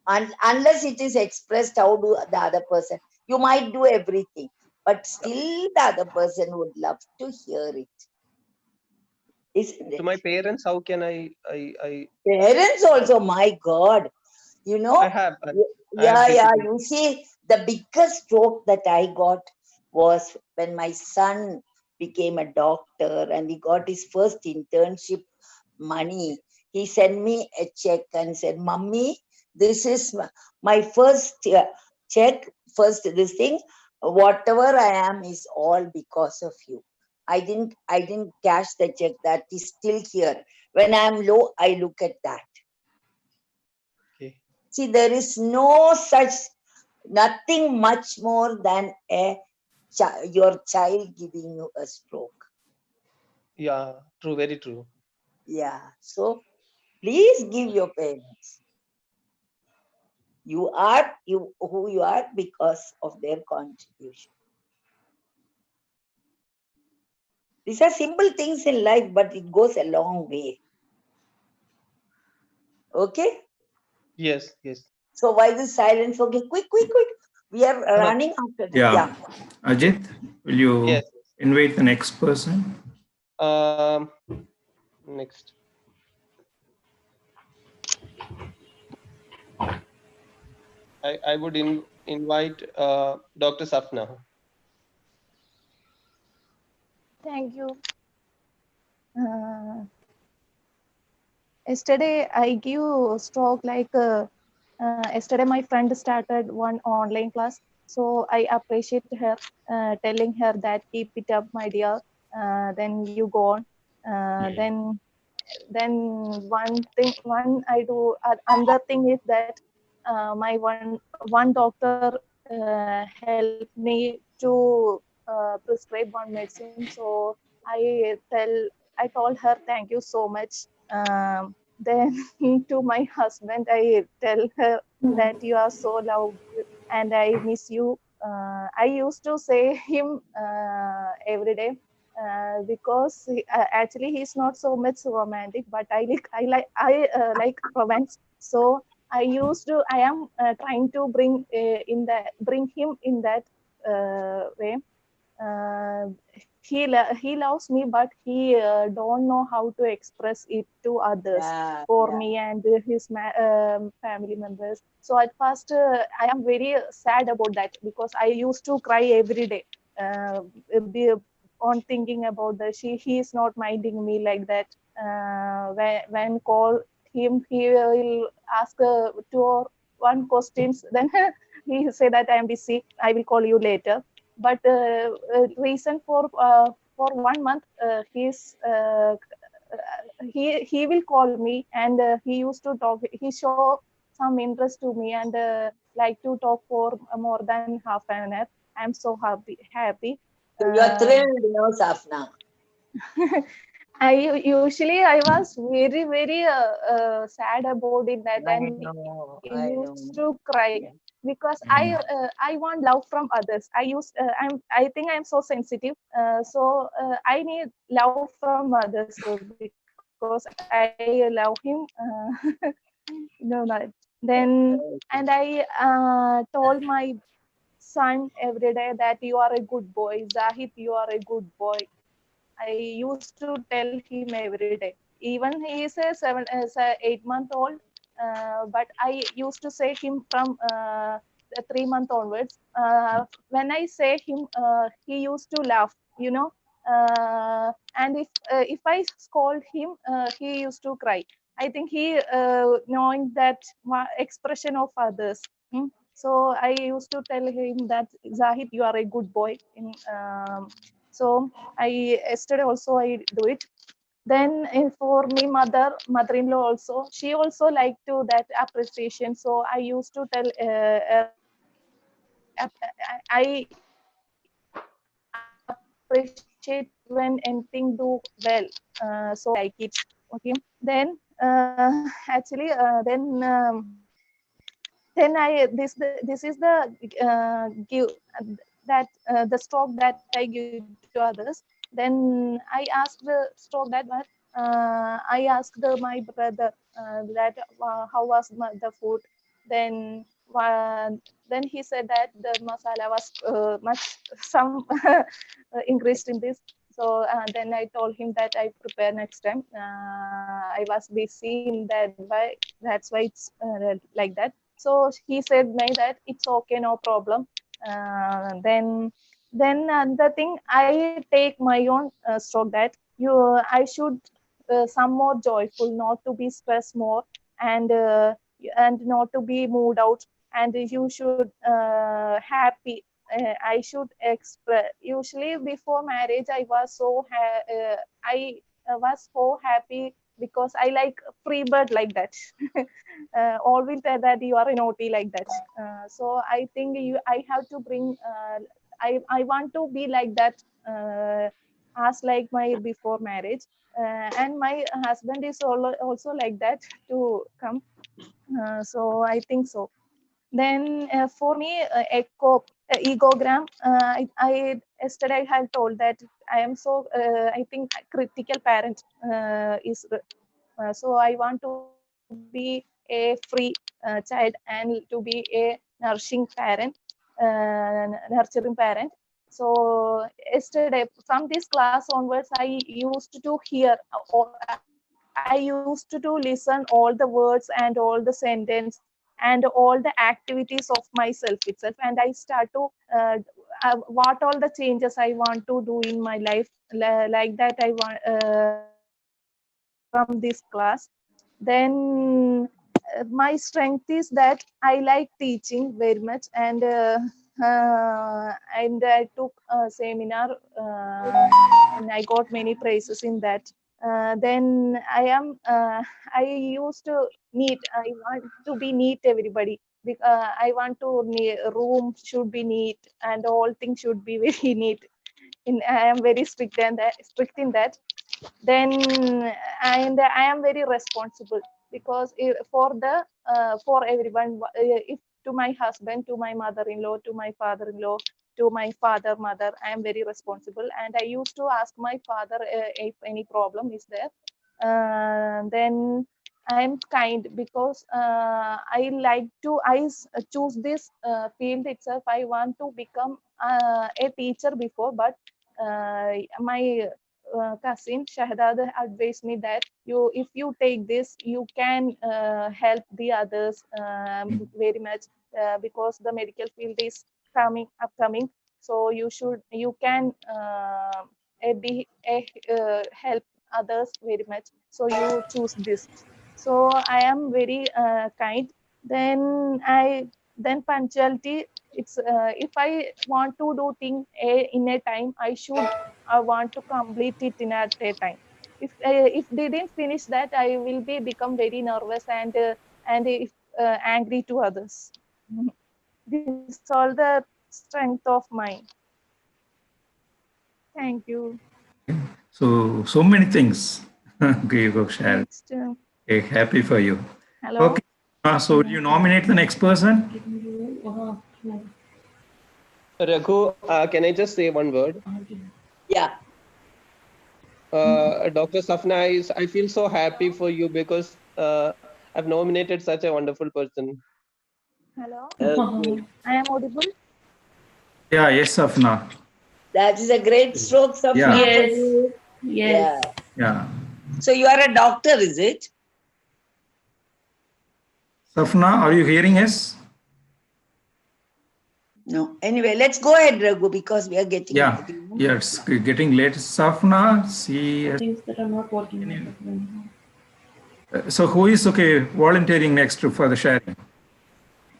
And unless it is expressed, how do the other person? You might do everything, but still the other person would love to hear it. Isn't it? To my parents, how can I Parents also, my God. You know, I have. Yeah. You see, the biggest stroke that I got was when my son became a doctor and he got his first internship money. He sent me a check and said, "Mummy, this is my first check, first this thing. Whatever I am is all because of you. I didn't cash the check. That is still here. When I'm low, I look at that." See, there is nothing much more than your child giving you a stroke. Yeah, true, very true. Yeah, so please give your parents. You are who you are because of their contribution. These are simple things in life, but it goes a long way. Okay? Yes. So why the silence? Okay, quick. We are running after that. Yeah. Ajit, will you invite the next person? Next. I would invite Dr. Safna. Thank you. Yesterday I give stroke like yesterday my friend started one online class, so I appreciate her, telling her that keep it up, my dear. Then you go on. Then one I do. Another thing is that my one doctor helped me to prescribe one medicine. So I told her thank you so much. Then to my husband, I tell her that you are so loved and I miss you. I used to say him every day because actually he's not so much romantic, but I like romance. So I am trying to bring him in that way. he loves me, but he don't know how to express it to others, for me and his family members. So at first I am very sad about that, because I used to cry every day, on thinking about that he is not minding me like that. When call him, he will ask two or one questions, then he say that I am busy, I will call you later. But reason for 1 month, he will call me, and he used to talk. He show some interest to me, and like to talk for more than half an hour. I'm so happy. So you are thrilled, you know, Safna. I was very sad about it, that I and know, I I used know. to cry, because I want love from others. I think I'm so sensitive, so I need love from others, because I love him. No, then, and I told my son every day that you are a good boy, Zahid, you are a good boy. I used to tell him every day. Even he is a 8-month old, but I used to say him from the 3-month onwards. When I say him, he used to laugh, you know. And if I scold him, he used to cry. I think he knowing that expression of others. So I used to tell him that, Zahid, you are a good boy. So yesterday also I do it. Then for me, mother-in-law also, she also like to that appreciation. So I used to tell I appreciate when anything do well. So like it. Okay. Then actually then this is the give that the stock that I give to others. Then I asked the stock that I asked my brother that how was the food. Then then he said that the masala was much some increased in this. So then I told him that I prepare next time. I was busy in that way. That's why it's like that. So he said me that it's okay, no problem. Then the thing I take my own stroke that I should some more joyful, not to be stressed more, and not to be moved out, and you should happy. I should express. Usually before marriage, I was I was so happy, because I like free bird like that. Always say that you are naughty like that. So I think I have to bring. I want to be like that, as like my before marriage, and my husband is also like that to come. So I think so. Then for me, egogram. I yesterday I had told that I am so. I think critical parent is. So I want to be a free child, and to be a nourishing parent, nurturing parent. So yesterday, from this class onwards, I used to hear, or I used to listen all the words and all the sentence and all the activities of myself itself, and I start to what all the changes I want to do in my life, like that I want from this class. Then my strength is that I like teaching very much, and I took a seminar, and I got many prizes in that. Then I used to neat. I want to be neat, everybody. I want to room should be neat, and all things should be very neat. I am very strict strict in that. Then and I am very responsible, because for everyone, if to my husband, to my mother-in-law, to my father-in-law, to my father, mother, I am very responsible, and I used to ask my father if any problem is there. Then I am kind, because I like to choose this field itself. I want to become a teacher before, but my cousin Shahzad advised me that if you take this, you can help the others very much because the medical field is upcoming. So you can help others very much. So you choose this. So I am very kind. Then punctuality. It's if I want to do thing in a time, I want to complete it in at a time. If they didn't finish that, I will become very nervous and if, angry to others. This is all the strength of mine. Thank you. So many things. Okay, you go share. Next, Okay, happy for you. hello. Okay. So you nominate the next person? Raghu, can I just say one word? Yeah. Dr. Safna, I feel so happy for you because I've nominated such a wonderful person. Hello. Okay. I am audible. Yeah, yes, Safna. That is a great stroke, Safna, Yeah. for Yes. you. Yes. Yeah. So you are a doctor, is it? Safna, are you hearing us? No. Anyway, let's go ahead, Raghu, because we are getting. Yeah. Yeah, it's getting late. Safna, see. Things that are not working. So who is volunteering next for the sharing?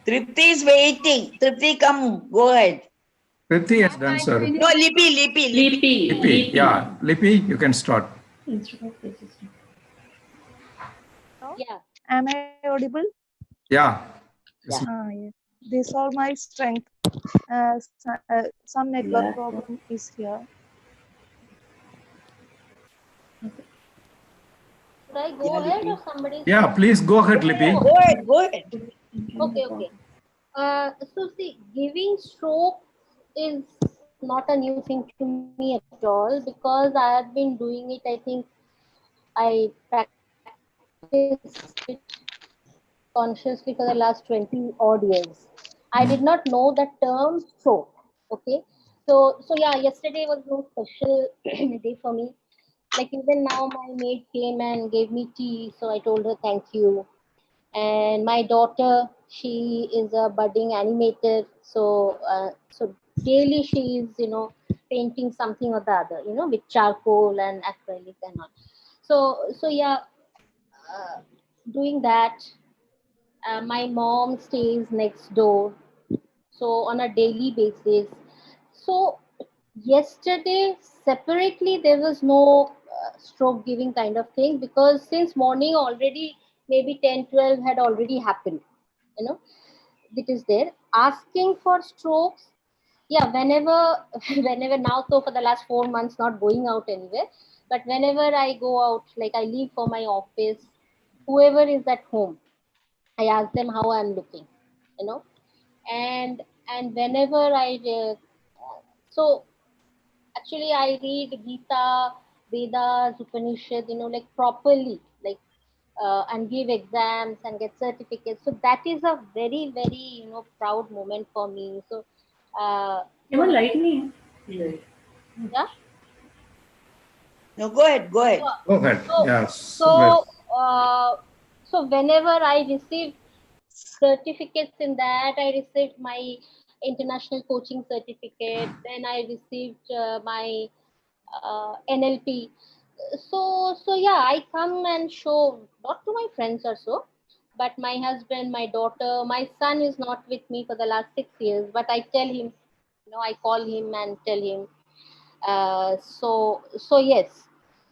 Tripti is waiting. Tripti, come, go ahead. Tripti has done, sir. No, Lipi. Lipi, yeah. Lipi, you can start. Yeah. Am I audible? Yeah. Yeah. Yes. These are my strength. Some network problem is here. Should I go ahead or somebody? Yeah, please go ahead, Lipi. Go ahead. Okay. So see, giving stroke is not a new thing to me at all because I have been doing it. I think I practiced it consciously for the last 20 odd years. I did not know the term stroke. Okay. So yeah, yesterday was no special day for me. Like even now, my maid came and gave me tea, so I told her thank you. And my daughter, she is a budding animator, so daily she is painting something or the other, with charcoal and acrylic and all. So yeah, doing that. My mom stays next door, so on a daily basis. So yesterday separately there was no stroke giving kind of thing because since morning already maybe 10-12 had already happened. It is there asking for strokes. Yeah, whenever now, so for the last 4 months not going out anywhere, but whenever I go out, like I leave for my office, whoever is at home, I ask them how I'm looking, and whenever I so actually I read Gita, Vedas, Upanishad, like properly, like and give exams and get certificates. So that is a very, very proud moment for me. So Even lightning. yeah. No, go ahead. Go ahead. Yes. So whenever I receive certificates in that, I received my international coaching certificate, then I received my NLP. So yeah, I come and show not to my friends or so, but my husband, my daughter, my son is not with me for the last 6 years, but I tell him, I call him and tell him. So yes,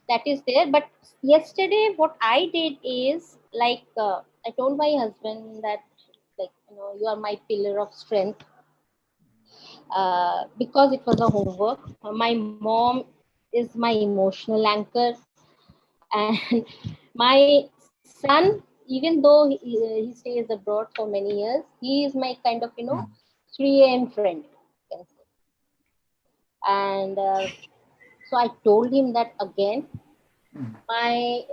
that is there. But yesterday, what I did is like I told my husband that you are my pillar of strength because it was a homework. My mom is my emotional anchor, and my son, even though he stays abroad for many years, he is my kind of 3 a.m. friend. And so I told him that again. My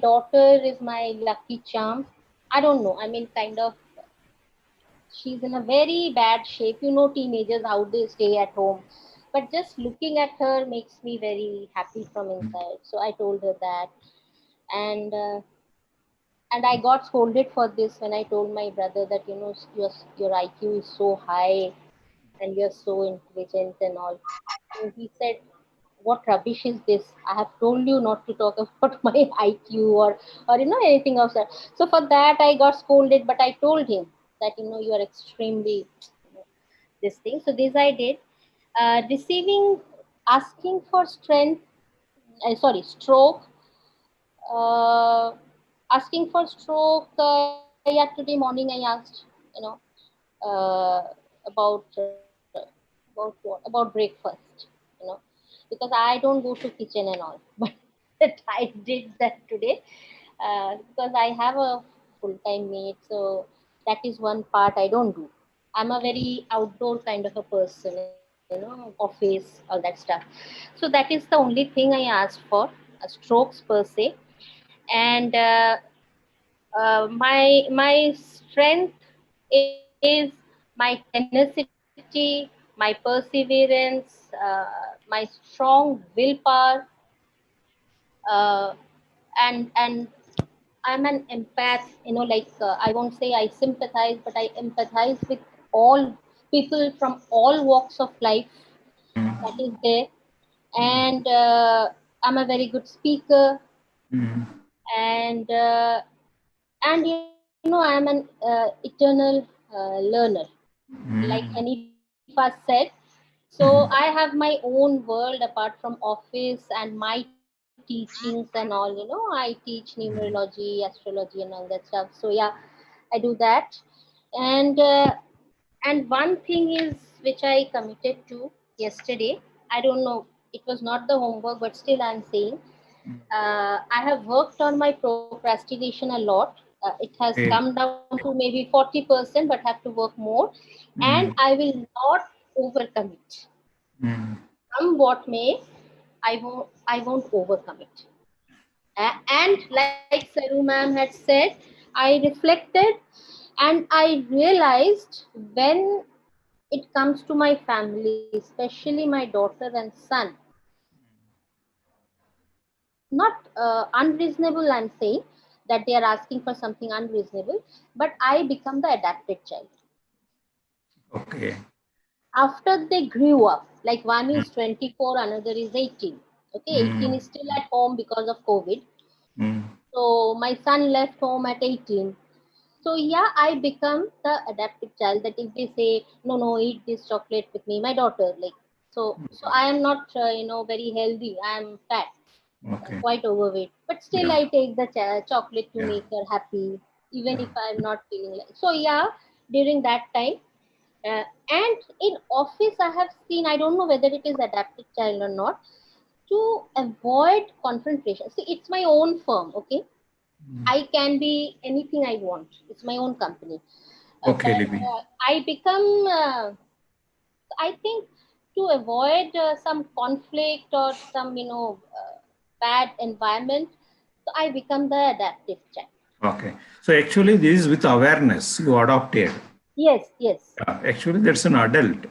daughter is my lucky charm. I don't know. I mean, kind of, she's in a very bad shape. Teenagers, how they stay at home. but just looking at her makes me very happy from inside. So I told her that, and I got scolded for this when I told my brother that your IQ is so high and you're so intelligent and all. So he said, "What rubbish is this? I have told you not to talk about my IQ or anything of that." So for that I got scolded, but I told him that you are extremely this thing. So this I did. Receiving, asking for strength. Stroke. Uh, Asking for stroke. Yeah, today morning I asked, uh, about about breakfast, because I don't go to kitchen and all, but I did that today, because I have a full-time maid, so that is one part I don't do. I'm a very outdoor kind of a person, office, all that stuff. So that is the only thing I asked for, strokes per se, and my strength is my tenacity, my perseverance, my strong willpower, uh, and I'm an empath. I won't say I sympathize, but I empathize with all people from all walks of life. That is there, and I'm a very good speaker, and I'm an eternal learner, like Hanifa said. So I have my own world apart from office and my teachings and all. I teach numerology, astrology, and all that stuff. So yeah, I do that, and one thing is which I committed to yesterday. I don't know. It was not the homework, but still I'm saying. I have worked on my procrastination a lot. It has come down to maybe 40%, but have to work more. And I will not overcommit. Come what may, I won't overcome it. And like Saru ma'am had said, I reflected and I realized when it comes to my family, especially my daughter and son, not unreasonable, I'm saying that they are asking for something unreasonable, but I become the adapted child. Okay. After they grew up, like one is 24, another is 18. Okay, 18 is still at home because of COVID. So my son left home at 18. So yeah, I become the adaptive child, that if they say, no, eat this chocolate with me, my daughter, so I am not, very healthy. I am fat, Okay. quite overweight, but still I take the chocolate to make her happy, even if I'm not feeling like. So yeah, during that time, and in office I have seen, I don't know whether it is adapted child or not, to avoid confrontation. See, it's my own firm, okay? I can be anything I want. It's my own company. Okay, But Libby. I become, I think, to avoid some conflict or some, bad environment, so I become the adaptive child. Okay. So actually, this is with awareness you adopted. Yes. Actually, that's an adult.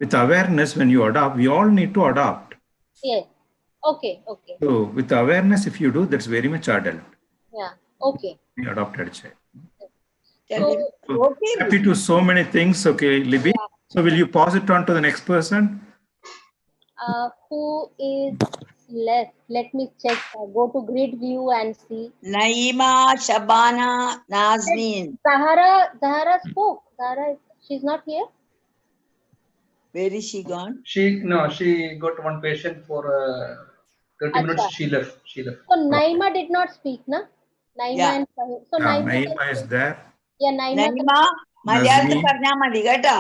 With awareness, when you adopt, we all need to adopt. Yes. Okay. So with awareness, if you do, that's very much adult. Yeah. Okay. The adopted child. So, Happy to so many things. Okay, Libby. Yeah. So will you pass it on to the next person? Who is left? Let me check. Go to grid view and see. Naima, Shabana, Nazneen. Zahara spoke. She's not here. Where is she gone? She got one patient for 30 minutes. She left. So Naima did not speak, na? Naima Yeah. and Sahil. So Naima is there. Yeah, Naima. Malayalam പറഞ്ഞാ മതി കേട്ടോ.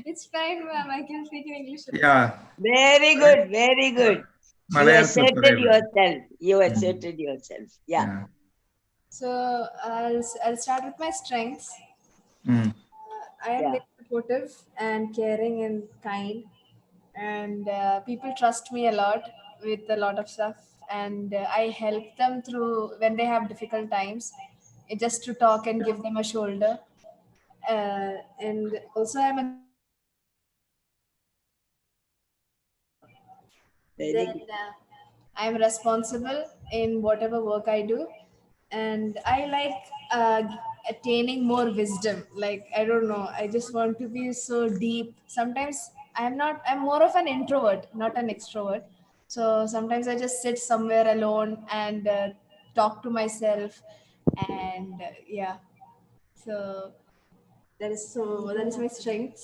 It's fine, ma'am. I can speak in English. Yeah. Very good. You asserted yourself. Yeah. So I'll start with my strengths. I am very supportive and caring and kind, and people trust me a lot with a lot of stuff, and I help them through when they have difficult times, just to talk and give them a shoulder. And also I'm a Very Then good. I'm responsible in whatever work I do, and I like attaining more wisdom. Like, I don't know, I just want to be so deep. Sometimes I'm more of an introvert, not an extrovert. So sometimes I just sit somewhere alone and talk to myself, and yeah. So that is my strength.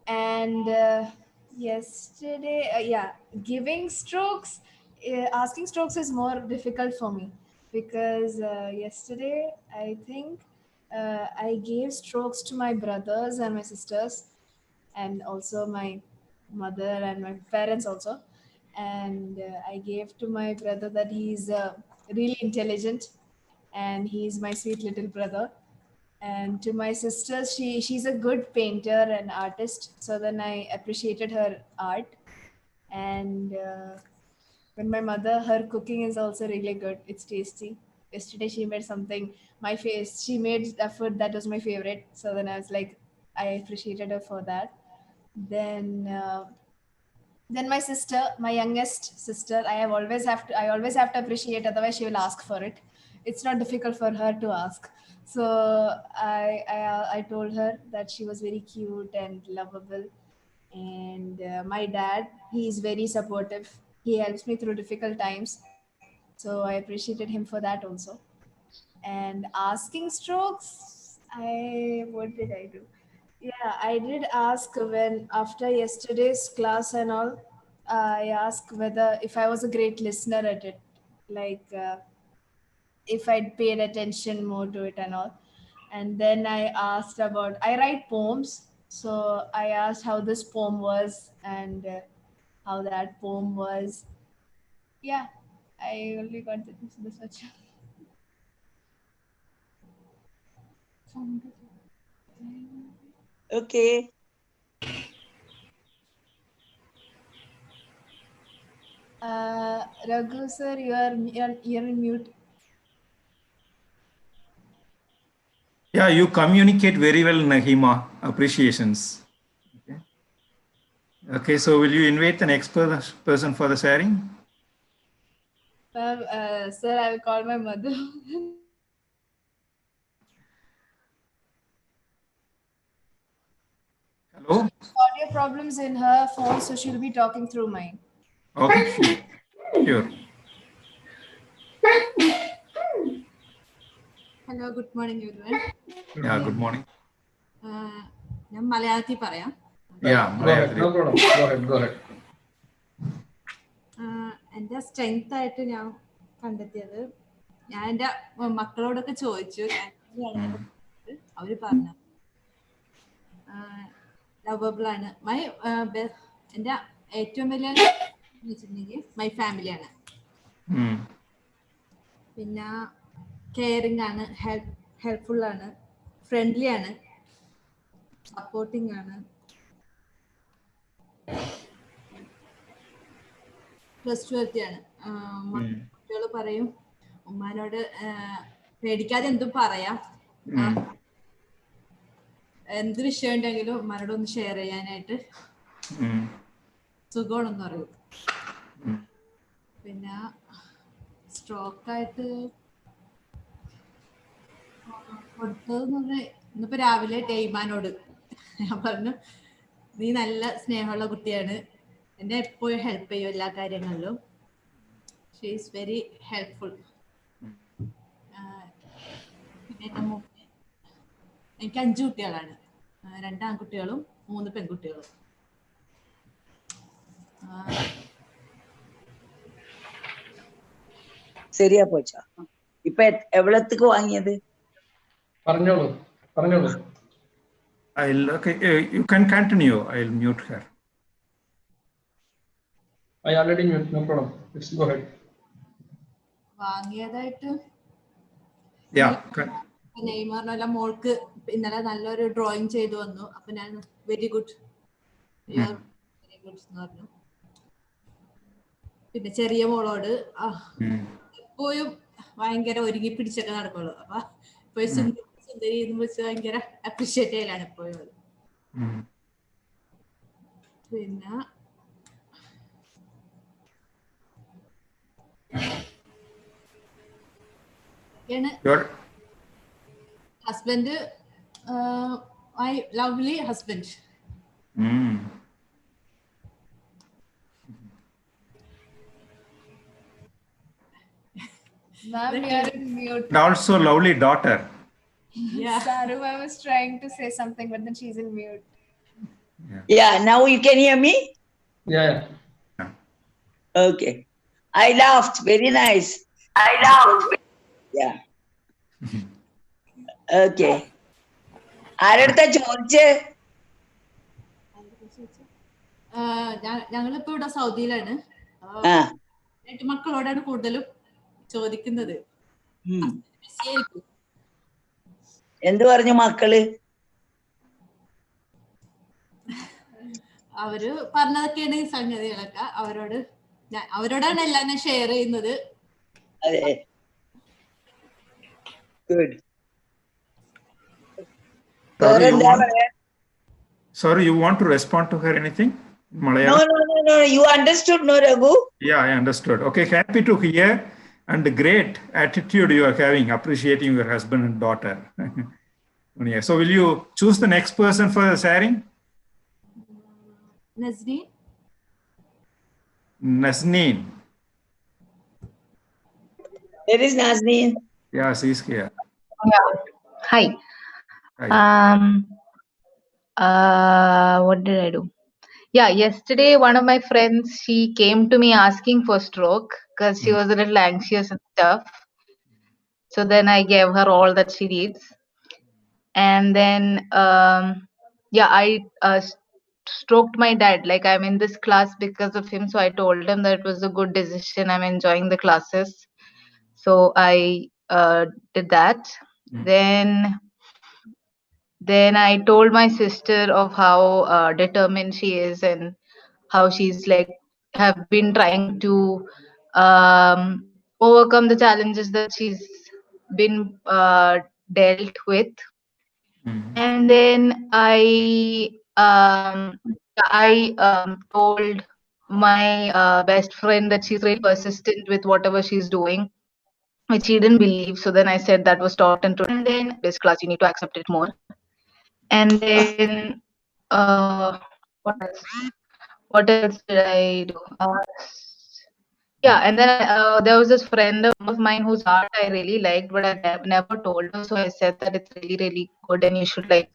And yesterday, yeah, giving strokes, asking strokes is more difficult for me, because yesterday I think I gave strokes to my brothers and my sisters, and also my mother and my parents also. And I gave to my brother that he's really intelligent, and he's my sweet little brother. And to my sister, she's a good painter and artist, so then I appreciated her art. And when my mother, her cooking is also really good, it's tasty. Yesterday she made something, she made a food that was my favorite, so then I was like, I appreciated her for that. Then my sister, my youngest sister, I always have to appreciate, otherwise she will ask for it. It's not difficult for her to ask. So I told her that she was very cute and lovable. And my dad, he is very supportive. He helps me through difficult times. So I appreciated him for that also. And asking strokes, what did I do? Yeah, I did ask when after yesterday's class and all, I asked whether if I was a great listener at it, like if I'd paid attention more to it and all. And then I write poems. So I asked how this poem was, and how that poem was. Yeah, I only got this much. Okay. Raghu sir, you're in mute. Yeah, you communicate very well, Nahima. Appreciations. Okay. Okay, so will you invite the next person for the sharing? Sir, I will call my mother. Hello? Audio problems in her phone, so she'll be talking through mine. Okay, sure. Sure. Hello good morning everyone. Yeah, good morning. ഞാൻ മലയാളത്തിൽ പറയാം. Yeah, no problem. Go ahead. എൻ്റെ strength ആയിട്ട് ഞാൻ കണ്ടെത്തിയത്, ഞാൻ എൻ്റെ മക്കളോടൊക്കെ ചോദിച്ചു, അവർ പറഞ്ഞു ലവബിൾ ആണ്. എൻ്റെ ഏറ്റവും വലിയ വെച്ചിട്ടുണ്ടെങ്കിൽ മൈ ഫാമിലിയാണ്. പിന്നെ കെയറിങ് ആണ്, ഹെൽപ്ഫുൾ ആണ്, ഫ്രണ്ട്ലി ആണ്, സപ്പോർട്ടിങ് ആണ്, ട്രസ്റ്റ്വർത്തിയാണ്. കുട്ടികൾ പറയും ഉമ്മാനോട് പേടിക്കാതെ എന്തും പറയാം, എന്ത് വിഷയം ഉണ്ടെങ്കിലും ഉമ്മാനോട് ഒന്ന് ഷെയർ ചെയ്യാനായിട്ട് സുഖമാണെന്ന് പറയും. പിന്നെ സ്ട്രോക്കായിട്ട് കൊടുത്തതെന്ന് പറഞ്ഞാൽ, ഇന്നിപ്പോ രാവിലെ ടൈമാനോട് ഞാൻ പറഞ്ഞു, നീ നല്ല സ്നേഹമുള്ള കുട്ടിയാണ്, എന്നെ എപ്പോഴും ഹെൽപ്പ് ചെയ്യും എല്ലാ കാര്യങ്ങളിലും. She is very helpful. എനിക്ക് 5 കുട്ടികളാണ്, 2 ആൺകുട്ടികളും 3 പെൺകുട്ടികളും. சரியா போச்சா? இப்ப எவ்வளவுக்கு வாங்கியது? പറഞ്ഞോളൂ. Okay, you can continue. I'll mute her. I already mute, no problem. Let's go ahead. വാങ്ങിയതായിട്ട് Yeah. മോൾക്ക് ഇന്നലെ നല്ലൊരു ഡ്രോയിങ് ചെയ്തു വന്നു. അപ്പൊ ഞാൻ വെരി ഗുഡ് വെരി ഗുഡ് എന്ന് പറഞ്ഞു. പിന്നെ ചെറിയ മോളോട് എപ്പോഴും ഭയങ്കര ഒരുങ്ങി പിടിച്ചൊക്കെ നടക്കുള്ളൂ. അപ്പൊ ഇപ്പൊ സുന്ദരി എന്ന് വെച്ച് ഭയങ്കര അപ്രീഷിയേറ്റ് ചെയ്യലാണ് എപ്പോഴും. പിന്നെ Your husband, my lovely husband. mm. Ma'am, we are in mute. And also lovely daughter. Yeah. Saru, I was trying to say something, but then she's in mute. Yeah, now you can hear me? Yeah. Okay. I laughed. Very nice. Yeah. Okay. ആരടുത്താ ചോദിച്ചേ? ഞങ്ങളിപ്പോ ഇവിടെ സൗദിയിലാണ്. മക്കളോടാണ് കൂടുതലും ചോദിക്കുന്നത്. എന്ത് പറഞ്ഞു മക്കള്? അവര് പറഞ്ഞതൊക്കെയാണ് സംഗതികളൊക്കെ. അവരോടാണ് എല്ലാം ഞാൻ ഷെയർ ചെയ്യുന്നത്. അതെ. Good. Sorry, you want to respond to her anything? Malayalam? No. You understood, no, Raghu? Yeah, I understood. Okay, happy to hear. And the great attitude you are having, appreciating your husband and daughter. So will you choose the next person for the sharing? Nazneen. Where is Nazneen? Yeah, she's here. Yeah. Hi. Hi. What did I do? Yeah, yesterday one of my friends, she came to me asking for stroke because she was a little anxious and stuff. So then I gave her all that she needs. And then, I stroked my dad. Like, I'm in this class because of him. So I told him that it was a good decision. I'm enjoying the classes. So I did that. Then I told my sister of how determined she is and how she's like have been trying to overcome the challenges that she's been dealt with. And then I told my best friend that she's really persistent with whatever she's doing, which she didn't believe. So then I said that was taught and then this class you need to accept it more. And then what else did I do? And then there was this friend of mine whose art I really liked, but I never told her. So I said that it's really, really good and you should like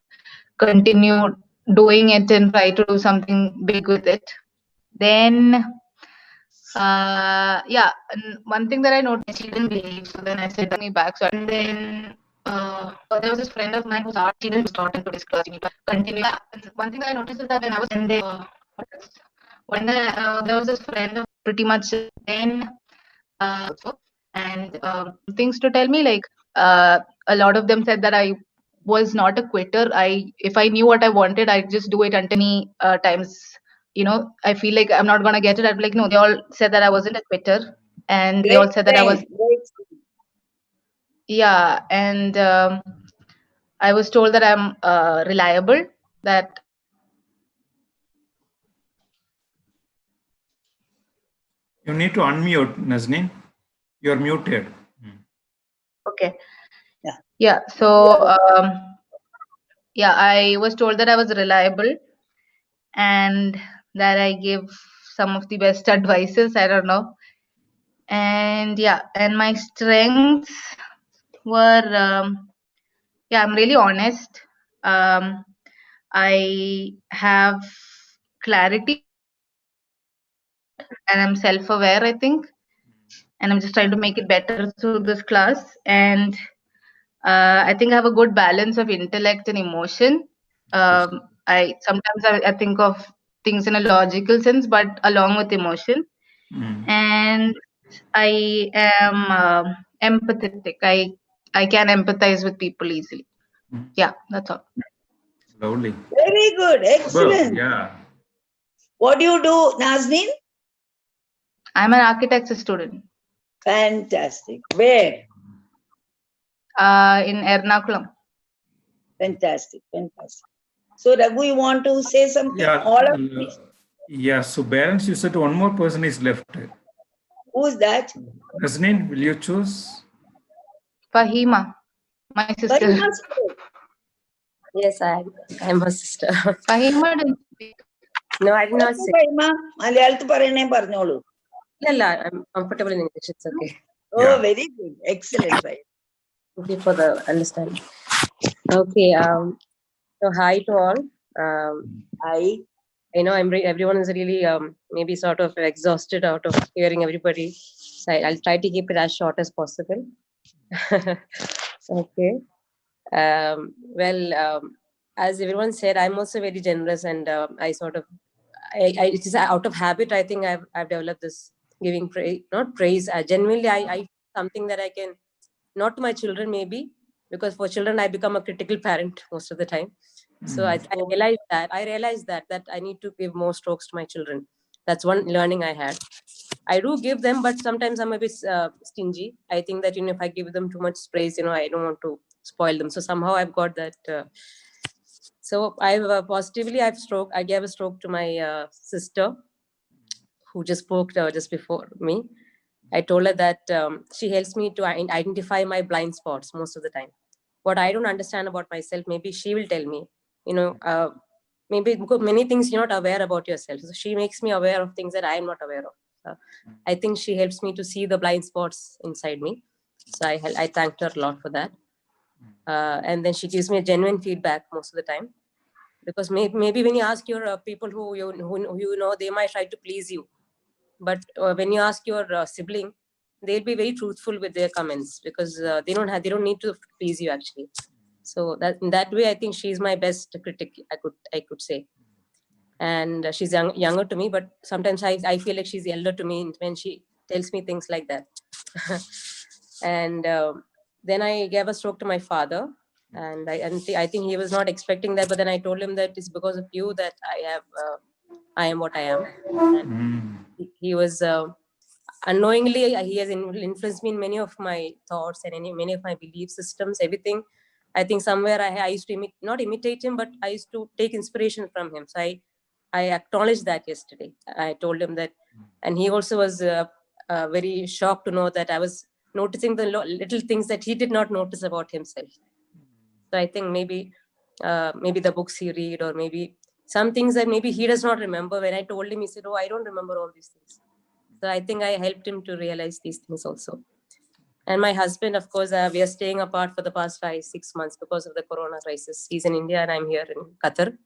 continue doing it and try to do something big with it. Then, and one thing that I noticed, she didn't believe. So then I said, me back. So and then there was this friend of mine whose art she didn't start into this class. Continue. One thing that I noticed is that when I was in there, there was this friend of pretty much then things to tell me, like a lot of them said that I was not a quitter. If I knew what I wanted, I'd just do it until any times, I feel like I'm not gonna get it. I'd be like, no, they all said that I wasn't a quitter, and they all said that I was. Yeah, and I was told that I'm reliable. That you need to unmute, Nazneen. You're muted. Okay. Yeah. So I was told that I was reliable and that I give some of the best advices. I don't know. And and my strengths were I'm really honest. I have clarity and I'm self-aware, I think, and I'm just trying to make it better through this class. And I think I have a good balance of intellect and emotion. I sometimes I think of things in a logical sense, but along with emotion. And I am empathetic. I can empathize with people easily. Yeah, that's all. Lovely. Very good. Excellent. Well, yeah. What do you do, Nazneen? I'm an architecture student. Fantastic. Where? In Ernakulam. Fantastic. So, Raghu, you want to say something? Yeah. So, Barons, you said one more person is left. Who's that? Nazneen, will you choose? Fahima, my sister. Fahima's stroke. Yes, I'm her sister. Fahima didn't speak. No, I did not say. Fahima, മലയാളത്തിൽ പറയണേ പറഞ്ഞോളൂ. I'm comfortable in English. It's okay. Oh, very good. Excellent. Right. Thank you for the understanding. Okay. So hi to all. Hi. I know everyone is really maybe sort of exhausted out of hearing everybody. So I'll try to keep it as short as possible. Okay. Well, as everyone said, I'm also very generous, and I sort of, it is out of habit. I think I've developed this giving praise, not praise. Genuinely, I something that I can, not to my children maybe, because for children I become a critical parent most of the time. So I realized that I need to give more strokes to my children. That's one learning I had. I do give them, but sometimes I'm a bit stingy. I think that if I give them too much praise, I don't want to spoil them. So somehow I've got that. So I've I gave a stroke to my sister, who just spoke just before me. I told her that she helps me to identify my blind spots most of the time. What I don't understand about myself, maybe she will tell me. Maybe because many things you're not aware about yourself. So she makes me aware of things that I am not aware of. I think she helps me to see the blind spots inside me. So I thanked her a lot for that. And then she gives me a genuine feedback most of the time. Because maybe when you ask your people who you know, they might try to please you. But when you ask your sibling, they'll be very truthful with their comments, because they don't need to please you actually. So in that way, I think she's my best critic, I could say. And she's younger to me, but sometimes I feel like she's elder to me when she tells me things like that. And then I gave a stroke to my father, and I think he was not expecting that, but then I told him that it's because of you that I am what I am. And he was unknowingly, he has influenced me in many of my thoughts and many of my belief systems, everything. I think somewhere I used to not imitate him, but I used to take inspiration from him. So I acknowledged that yesterday. I told him that, and he also was very shocked to know that I was noticing the little things that he did not notice about himself. So I think maybe the books he read, or maybe some things that maybe he does not remember. When I told him, he said, "Oh, I don't remember all these things." So I think I helped him to realize these things also. And my husband, of course, we are staying apart for the past 5-6 months because of the corona crisis. He's in India and I'm here in Qatar.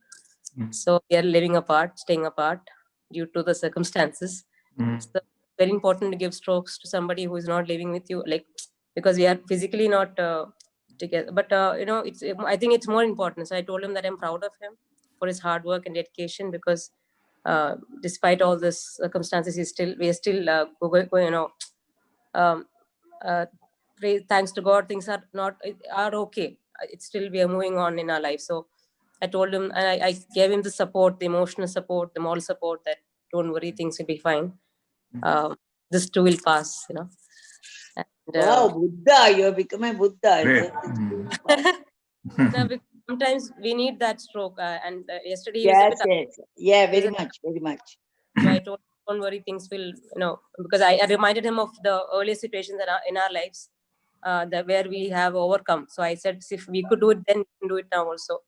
So we are living apart, staying apart due to the circumstances. So very important to give strokes to somebody who is not living with you, like, because we are physically not together. But I think it's more important. So I told him that I'm proud of him for his hard work and dedication, because despite all this circumstances, we are still thanks to God, things are okay. It's still, we are moving on in our life. So I told him, and I gave him the support, the emotional support, the moral support, that don't worry, things will be fine. This too will pass, And, wow, Buddha, you have become a Buddha. Sometimes we need that stroke. And yesterday, yeah, very much. So I told him, don't worry, things will, because I reminded him of the earlier situations in our lives where we have overcome. So I said, if we could do it then, we can do it now also.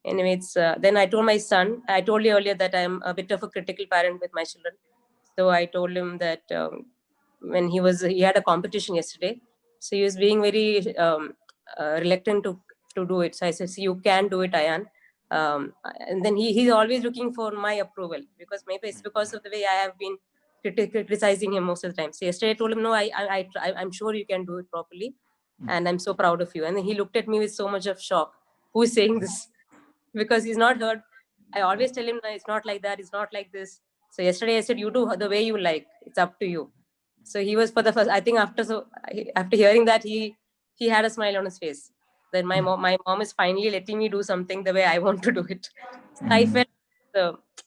Anyway, then I told my son, I told you earlier that I'm a bit of a critical parent with my children. So I told him that when he had a competition yesterday, so he was being very reluctant to do it. So I said, see, you can do it, Ayan. And then he's always looking for my approval, because maybe it's because of the way I have been criticizing him most of the time. So yesterday I told him, no, I'm sure you can do it properly, and I'm so proud of you. And then he looked at me with so much of shock. Who is saying this? Because he's not heard. I always tell him, no, it's not like that, it's not like this. So yesterday I said, you do the way you like, it's up to you. So he was, for the first, I think after hearing that, he had a smile on his face. Then my mom is finally letting me do something the way I want to do it. I felt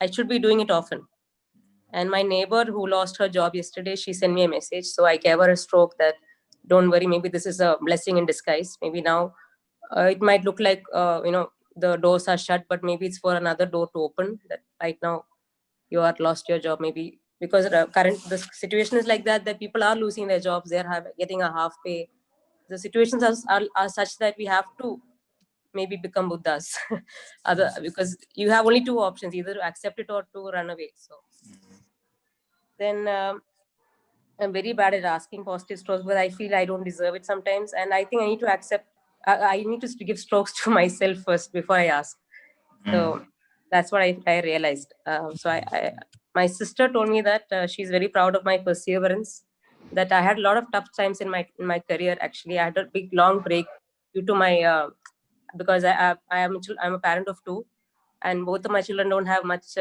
I should be doing it often. And my neighbor who lost her job yesterday, she sent me a message. So I gave her a stroke that, don't worry, maybe this is a blessing in disguise. Maybe now it might look like, the doors are shut, but maybe it's for another door to open. That right now you are lost your job, maybe because the situation is like that people are losing their jobs. They're getting a half pay. the situations are such that we have to maybe become Buddhas. Because you have only two options, either to accept it or to run away. So then I'm very bad at asking positive strokes, but I feel I don't deserve it sometimes. And I think I need to accept, I need to give strokes to myself first before I ask. So that's what I realized. So my sister told me that she's very proud of my perseverance, that I had a lot of tough times in my career. Actually, I had a big long break due to my, because I'm a parent of two, and both of my children don't have much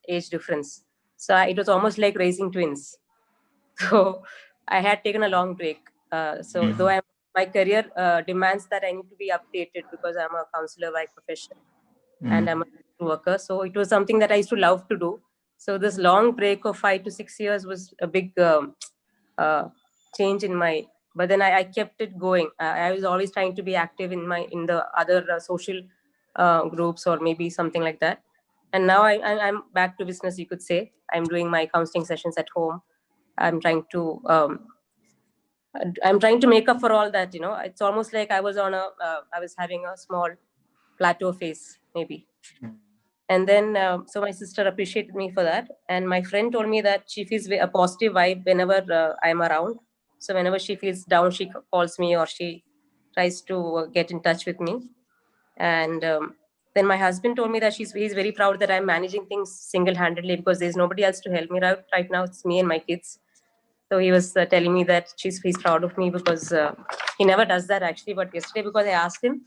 age difference. So it was almost like raising twins. So I had taken a long break. So though my career demands that I need to be updated because I'm a counselor by profession and I'm a worker. So it was something that I used to love to do. So this long break of 5 to 6 years was a big change in my. But then I kept it going. I was always trying to be active in the other social groups or maybe something like that. And now I'm back to business, you could say. I'm doing my counseling sessions at home. I'm trying to make up for all that. It's almost like I was having a small plateau phase, maybe. And then, so my sister appreciated me for that. And my friend told me that she feels a positive vibe whenever I'm around. So whenever she feels down, she calls me or she tries to get in touch with me. And then my husband told me that he's very proud that I'm managing things single-handedly because there's nobody else to help me out right now. It's me and my kids. So he was telling me that he's proud of me because he never does that actually. But yesterday, because I asked him,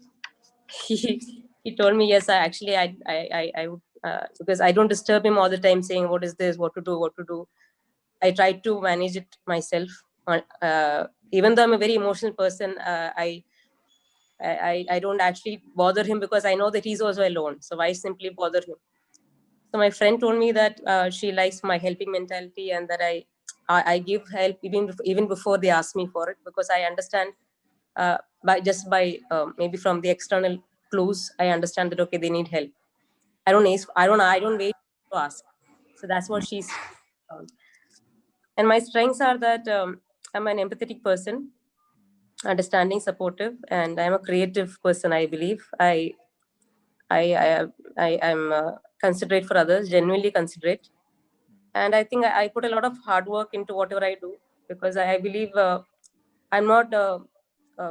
he told me, yes, I would, because I don't disturb him all the time saying, what is this, what to do. I try to manage it myself. Even though I'm a very emotional person, I don't actually bother him because I know that he's also alone. So why simply bother him? So my friend told me that she likes my helping mentality and that I give help even before they ask me for it, because I understand by maybe from the external clues, I understand that okay, they need help. I don't wait to ask. So that's what she's. And my strengths are that I'm an empathetic person, understanding, supportive, and I'm a creative person. I believe I'm considerate for others, genuinely considerate, and I think I put a lot of hard work into whatever I do because I believe I'm not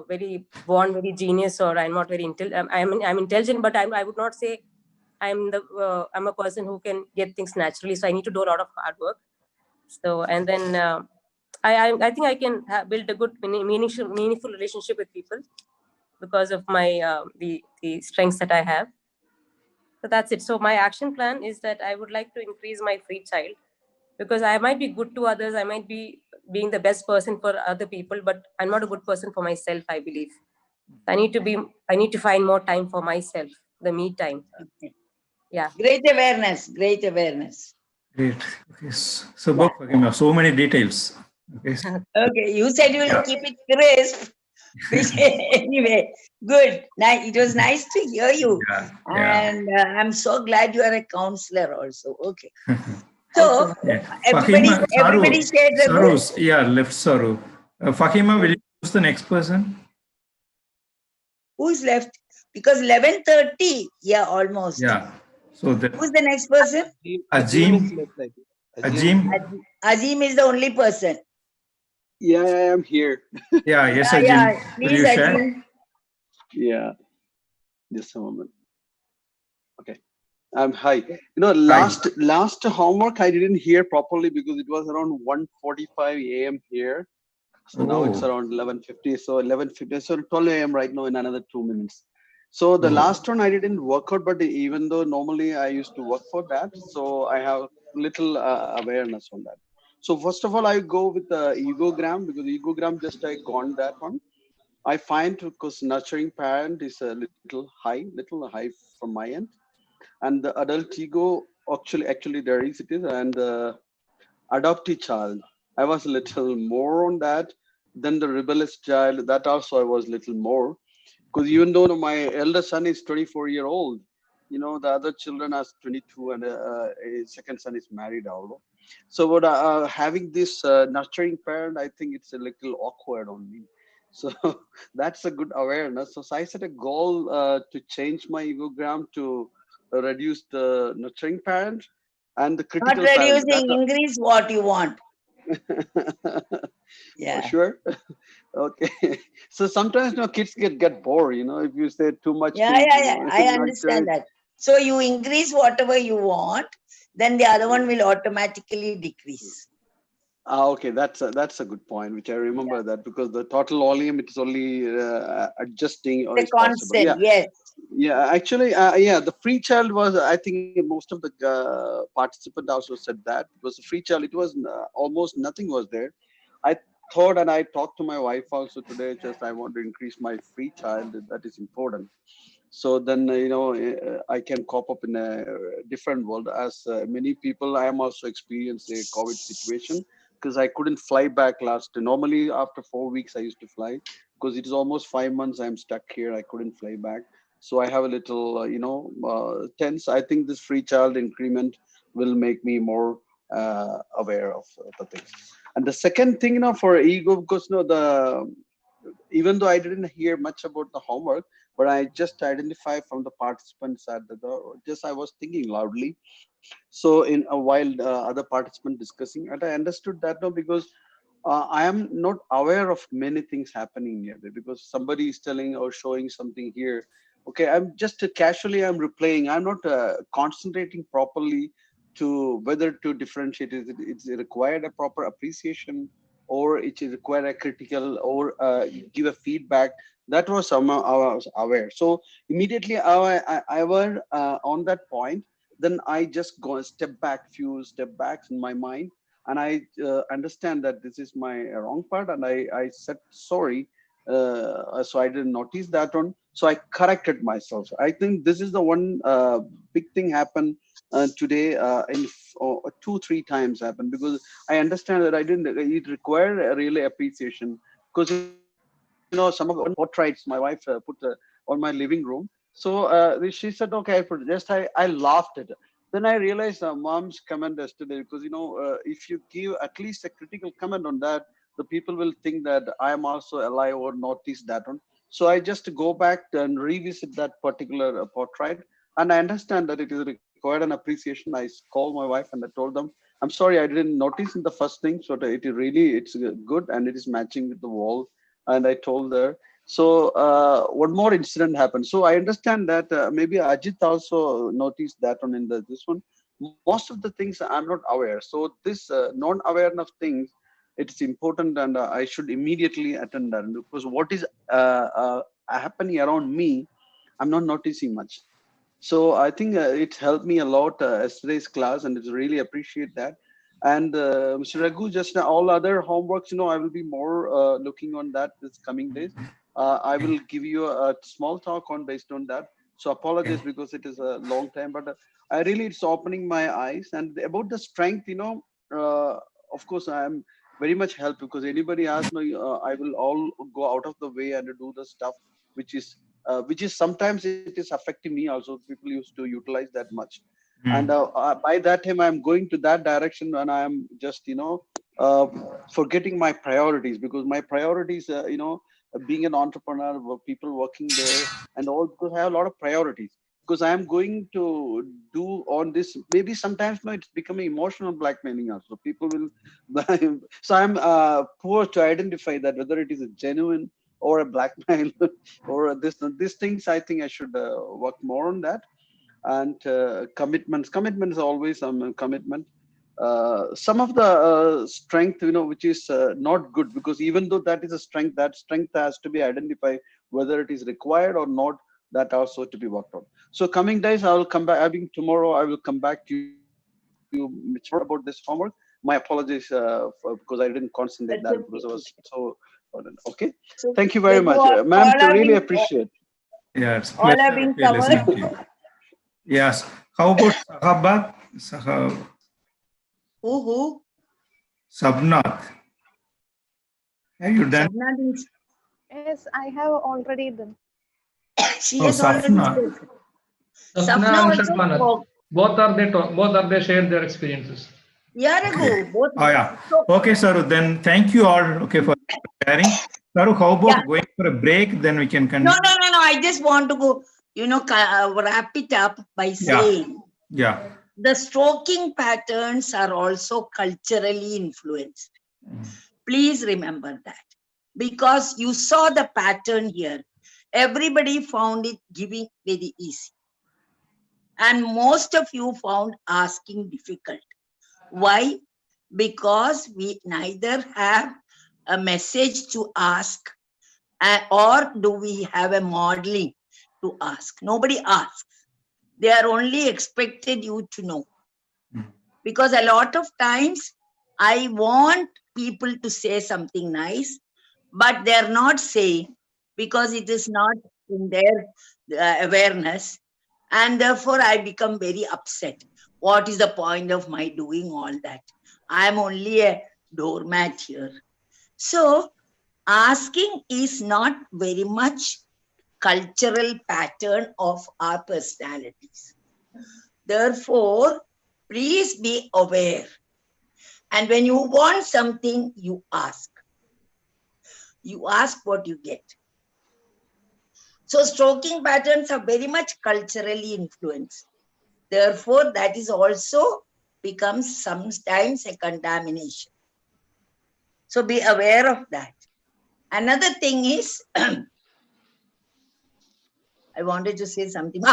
very genius, or I'm not very intelligent. I'm intelligent, but I would not say I'm a person who can get things naturally. So I need to do a lot of hard work. So and then I think I can build a good meaningful relationship with people because of my the strengths that I have. So that's it. So my action plan is that I would like to increase my free child, because I might be good to others. I might be being the best person for other people, but I'm not a good person for myself, I believe. I need to find more time for myself, the me time. Yeah. Great awareness. Great. Okay. So, Faghima, so many details. Okay. Okay, you said you will keep it crisp. Anyway, good. It was nice to hear you. And I'm so glad you are a counselor also. Okay. So, everybody shared the Saru, left Saru. Faghima, will you choose the next person? Who is left? Because 11:30, almost. Yeah. So who's the next person? Azim. Azim is the only person. Yeah, I am here. Yes, Azim. Yeah, please, Azim. Yeah, just a moment. Okay. Hi. Last homework I didn't hear properly because it was around 1:45 a.m. here. So now it's around 11:50. So 11:50. So 12 a.m. right now in another 2 minutes. So the last one I didn't work out, but even though normally I used to work for that, so I have little awareness on that. So first of all, I go with the egogram, because egogram just I gone that one. I find because nurturing parent is a little high from my end, and the adult ego actually there is it is, and the adoptee child I was a little more on that. Then the rebellious child, that also I was little more, because even though my elder son is 24-year-old, the other children are 22, and second son is married although. So what having this nurturing parent, I think it's a little awkward on me. So that's a good awareness. So I set a goal to change my egogram to reduce the nurturing parent and the Not critical parent. reducing, increase what you want. For sure. Okay. So sometimes kids get bored, if you say too much Yeah, things, I understand that. So you increase whatever you want, then the other one will automatically decrease. Okay, that's a good point, which I remember that because the total volume it is only adjusting or The is possible. Yeah, constant, yes. yeah. Actually, the free child was. I think most of the participant also said that because the free child it was almost nothing was there. I thought and I talked to my wife also today. Just I want to increase my free child. That is important. So then I can cope up in a different world. As many people, I am also experiencing a COVID situation because I couldn't fly back last. Normally, after 4 weeks, I used to fly because it is almost 5 months I'm stuck here. I couldn't fly back, so I have a little, tense. I think this free child increment will make me more aware of the things. And the second thing, for ego, because even though I didn't hear much about the homework, but I just identified from the participants at the door. Just I was thinking loudly. So in a while, other participants discussing, and I understood that now because I am not aware of many things happening here because somebody is telling or showing something here. Okay, I'm just casually I'm replaying. I'm not concentrating properly to whether to differentiate. It's required a proper appreciation or it is required a critical or give a feedback. That was somehow I was aware. So immediately I was on that point. Then I just go a few step backs in my mind, and I understand that this is my wrong part, and I said sorry. So I didn't notice that one. So I corrected myself. I think this is the one big thing happened today in 2-3 times happened because I understand that I didn't. It required a really appreciation because some of the portraits my wife put on my living room. So she said, okay, I put it. Just I laughed at it. Then I realized mom's comment yesterday because if you give at least a critical comment on that, the people will think that I am also alive or notice that one. So I just go back and revisit that particular portrait, and I understand that it is required an appreciation. I called my wife and I told them, I'm sorry, I didn't notice in the first thing. So it's good and it is matching with the wall. And I told her. So one more incident happened. So I understand that maybe Ajit also noticed that one in this one. Most of the things I'm not aware. So this non-awareness of things, it's important, and I should immediately attend that because what is happening around me, I'm not noticing much. So I think it helped me a lot yesterday's class, and it's really appreciate that. And Mr. Raghu, just all other homeworks, I will be more looking on that this coming days. I will give you a small talk on based on that. So apologize because it is a long time, but I really it's opening my eyes. And about the strength, of course I am very much helped because anybody asks me, I will all go out of the way and do the stuff which is sometimes it is affecting me also. People used to utilize that much. And by that time I'm going to that direction and I am just forgetting my priorities because my priorities being an entrepreneur, people working there and all, because I have a lot of priorities because I am going to do on this. Maybe sometimes it's becoming emotional blackmailing also. People will so I'm poor to identify that whether it is a genuine or a blackmail or these things. I think I should work more on that. And commitment is always some commitment. Some of the strength which is not good, because even though that is a strength, that strength has to be identified whether it is required or not. That also to be worked on. So coming days I will come back. I think tomorrow I will come back to you more about this homework. My apologies because I didn't concentrate that because I was so okay. Thank you very much, ma'am. To really appreciate. Yeah, it's all have been covered. Yes. How about Sahabat? Who? Sabnath. Have you done? Yes, I have already done. She has already spoken. Sapna and Shatmanath. Both are they shared their experiences. Yeah, Raghu, both. Oh yeah. Okay, sir. Then thank you all. Okay, for sharing. Saru, how about Yeah. going for a break? Then we can continue. No. I just want to go, wrap it up by saying Yeah. the stroking patterns are also culturally influenced. Please remember that, because you saw the pattern here. Everybody found it giving very easy. And most of you found asking difficult. Why? Because we neither have a message to ask or do we have a modeling to ask. Nobody asks. They are only expected you to know. Because a lot of times I want people to say something nice, but they're not saying because it is not in their awareness. And therefore I become very upset. What is the point of my doing all that? I'm only a doormat here. So asking is not very much cultural pattern of our personalities. Therefore, please be aware. And when you want something, you ask. You ask what you get. So stroking patterns are very much culturally influenced. Therefore, that is also becomes sometimes a contamination. So be aware of that. Another thing is, I wanted to say something.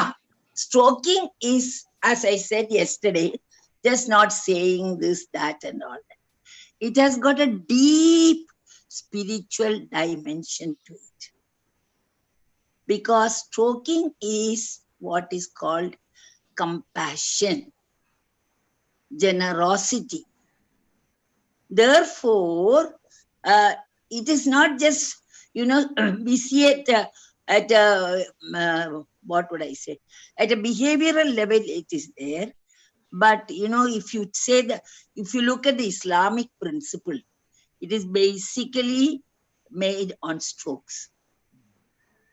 Stroking is, as I said yesterday, just not saying this, that, and all that. It has got a deep spiritual dimension to it. Because stroking is what is called compassion, generosity. Therefore, it is not just, we see it at a, what would I say? At a behavioral level, it is there. But, if you say that, if you look at the Islamic principle, it is basically made on strokes.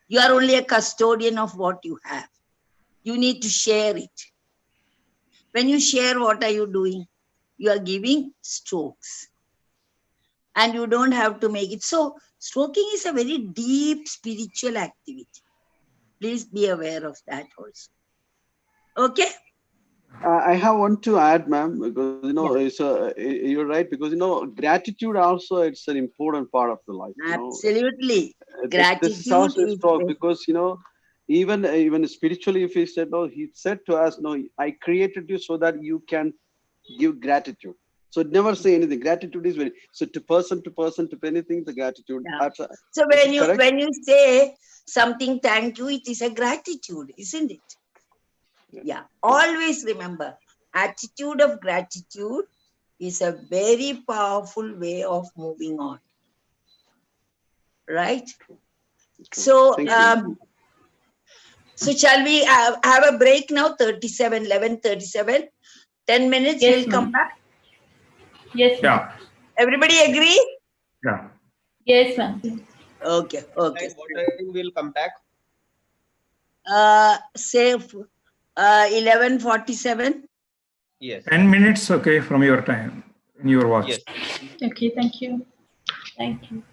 You are only a custodian of what you have. You need to share it. When you share, what are you doing? You are giving strokes. And you don't have to make it. So stroking is a very deep spiritual activity. Please be aware of that also. Okay? I have one to add, ma'am, because it's you're right, because gratitude also, it's an important part of the life. Absolutely. This is also a stroke, because even spiritually, if he said, no, he said to us, no, I created you so that you can give gratitude. So never say anything. Gratitude is very, so to person, to anything, the gratitude. Yeah. So when you say something, thank you, it is a gratitude, isn't it? Yeah. Always remember, attitude of gratitude is a very powerful way of moving on. Right? So, so shall we have a break now? 11:37. 10 minutes, Yes, we'll come back. Yes, ma'am. Everybody agree? Yeah. Yes, ma'am. Okay. What time will come back? Say 11:47. Yes. 10 minutes, okay, from your time, in your watch. Yes. Okay, thank you. Thank you.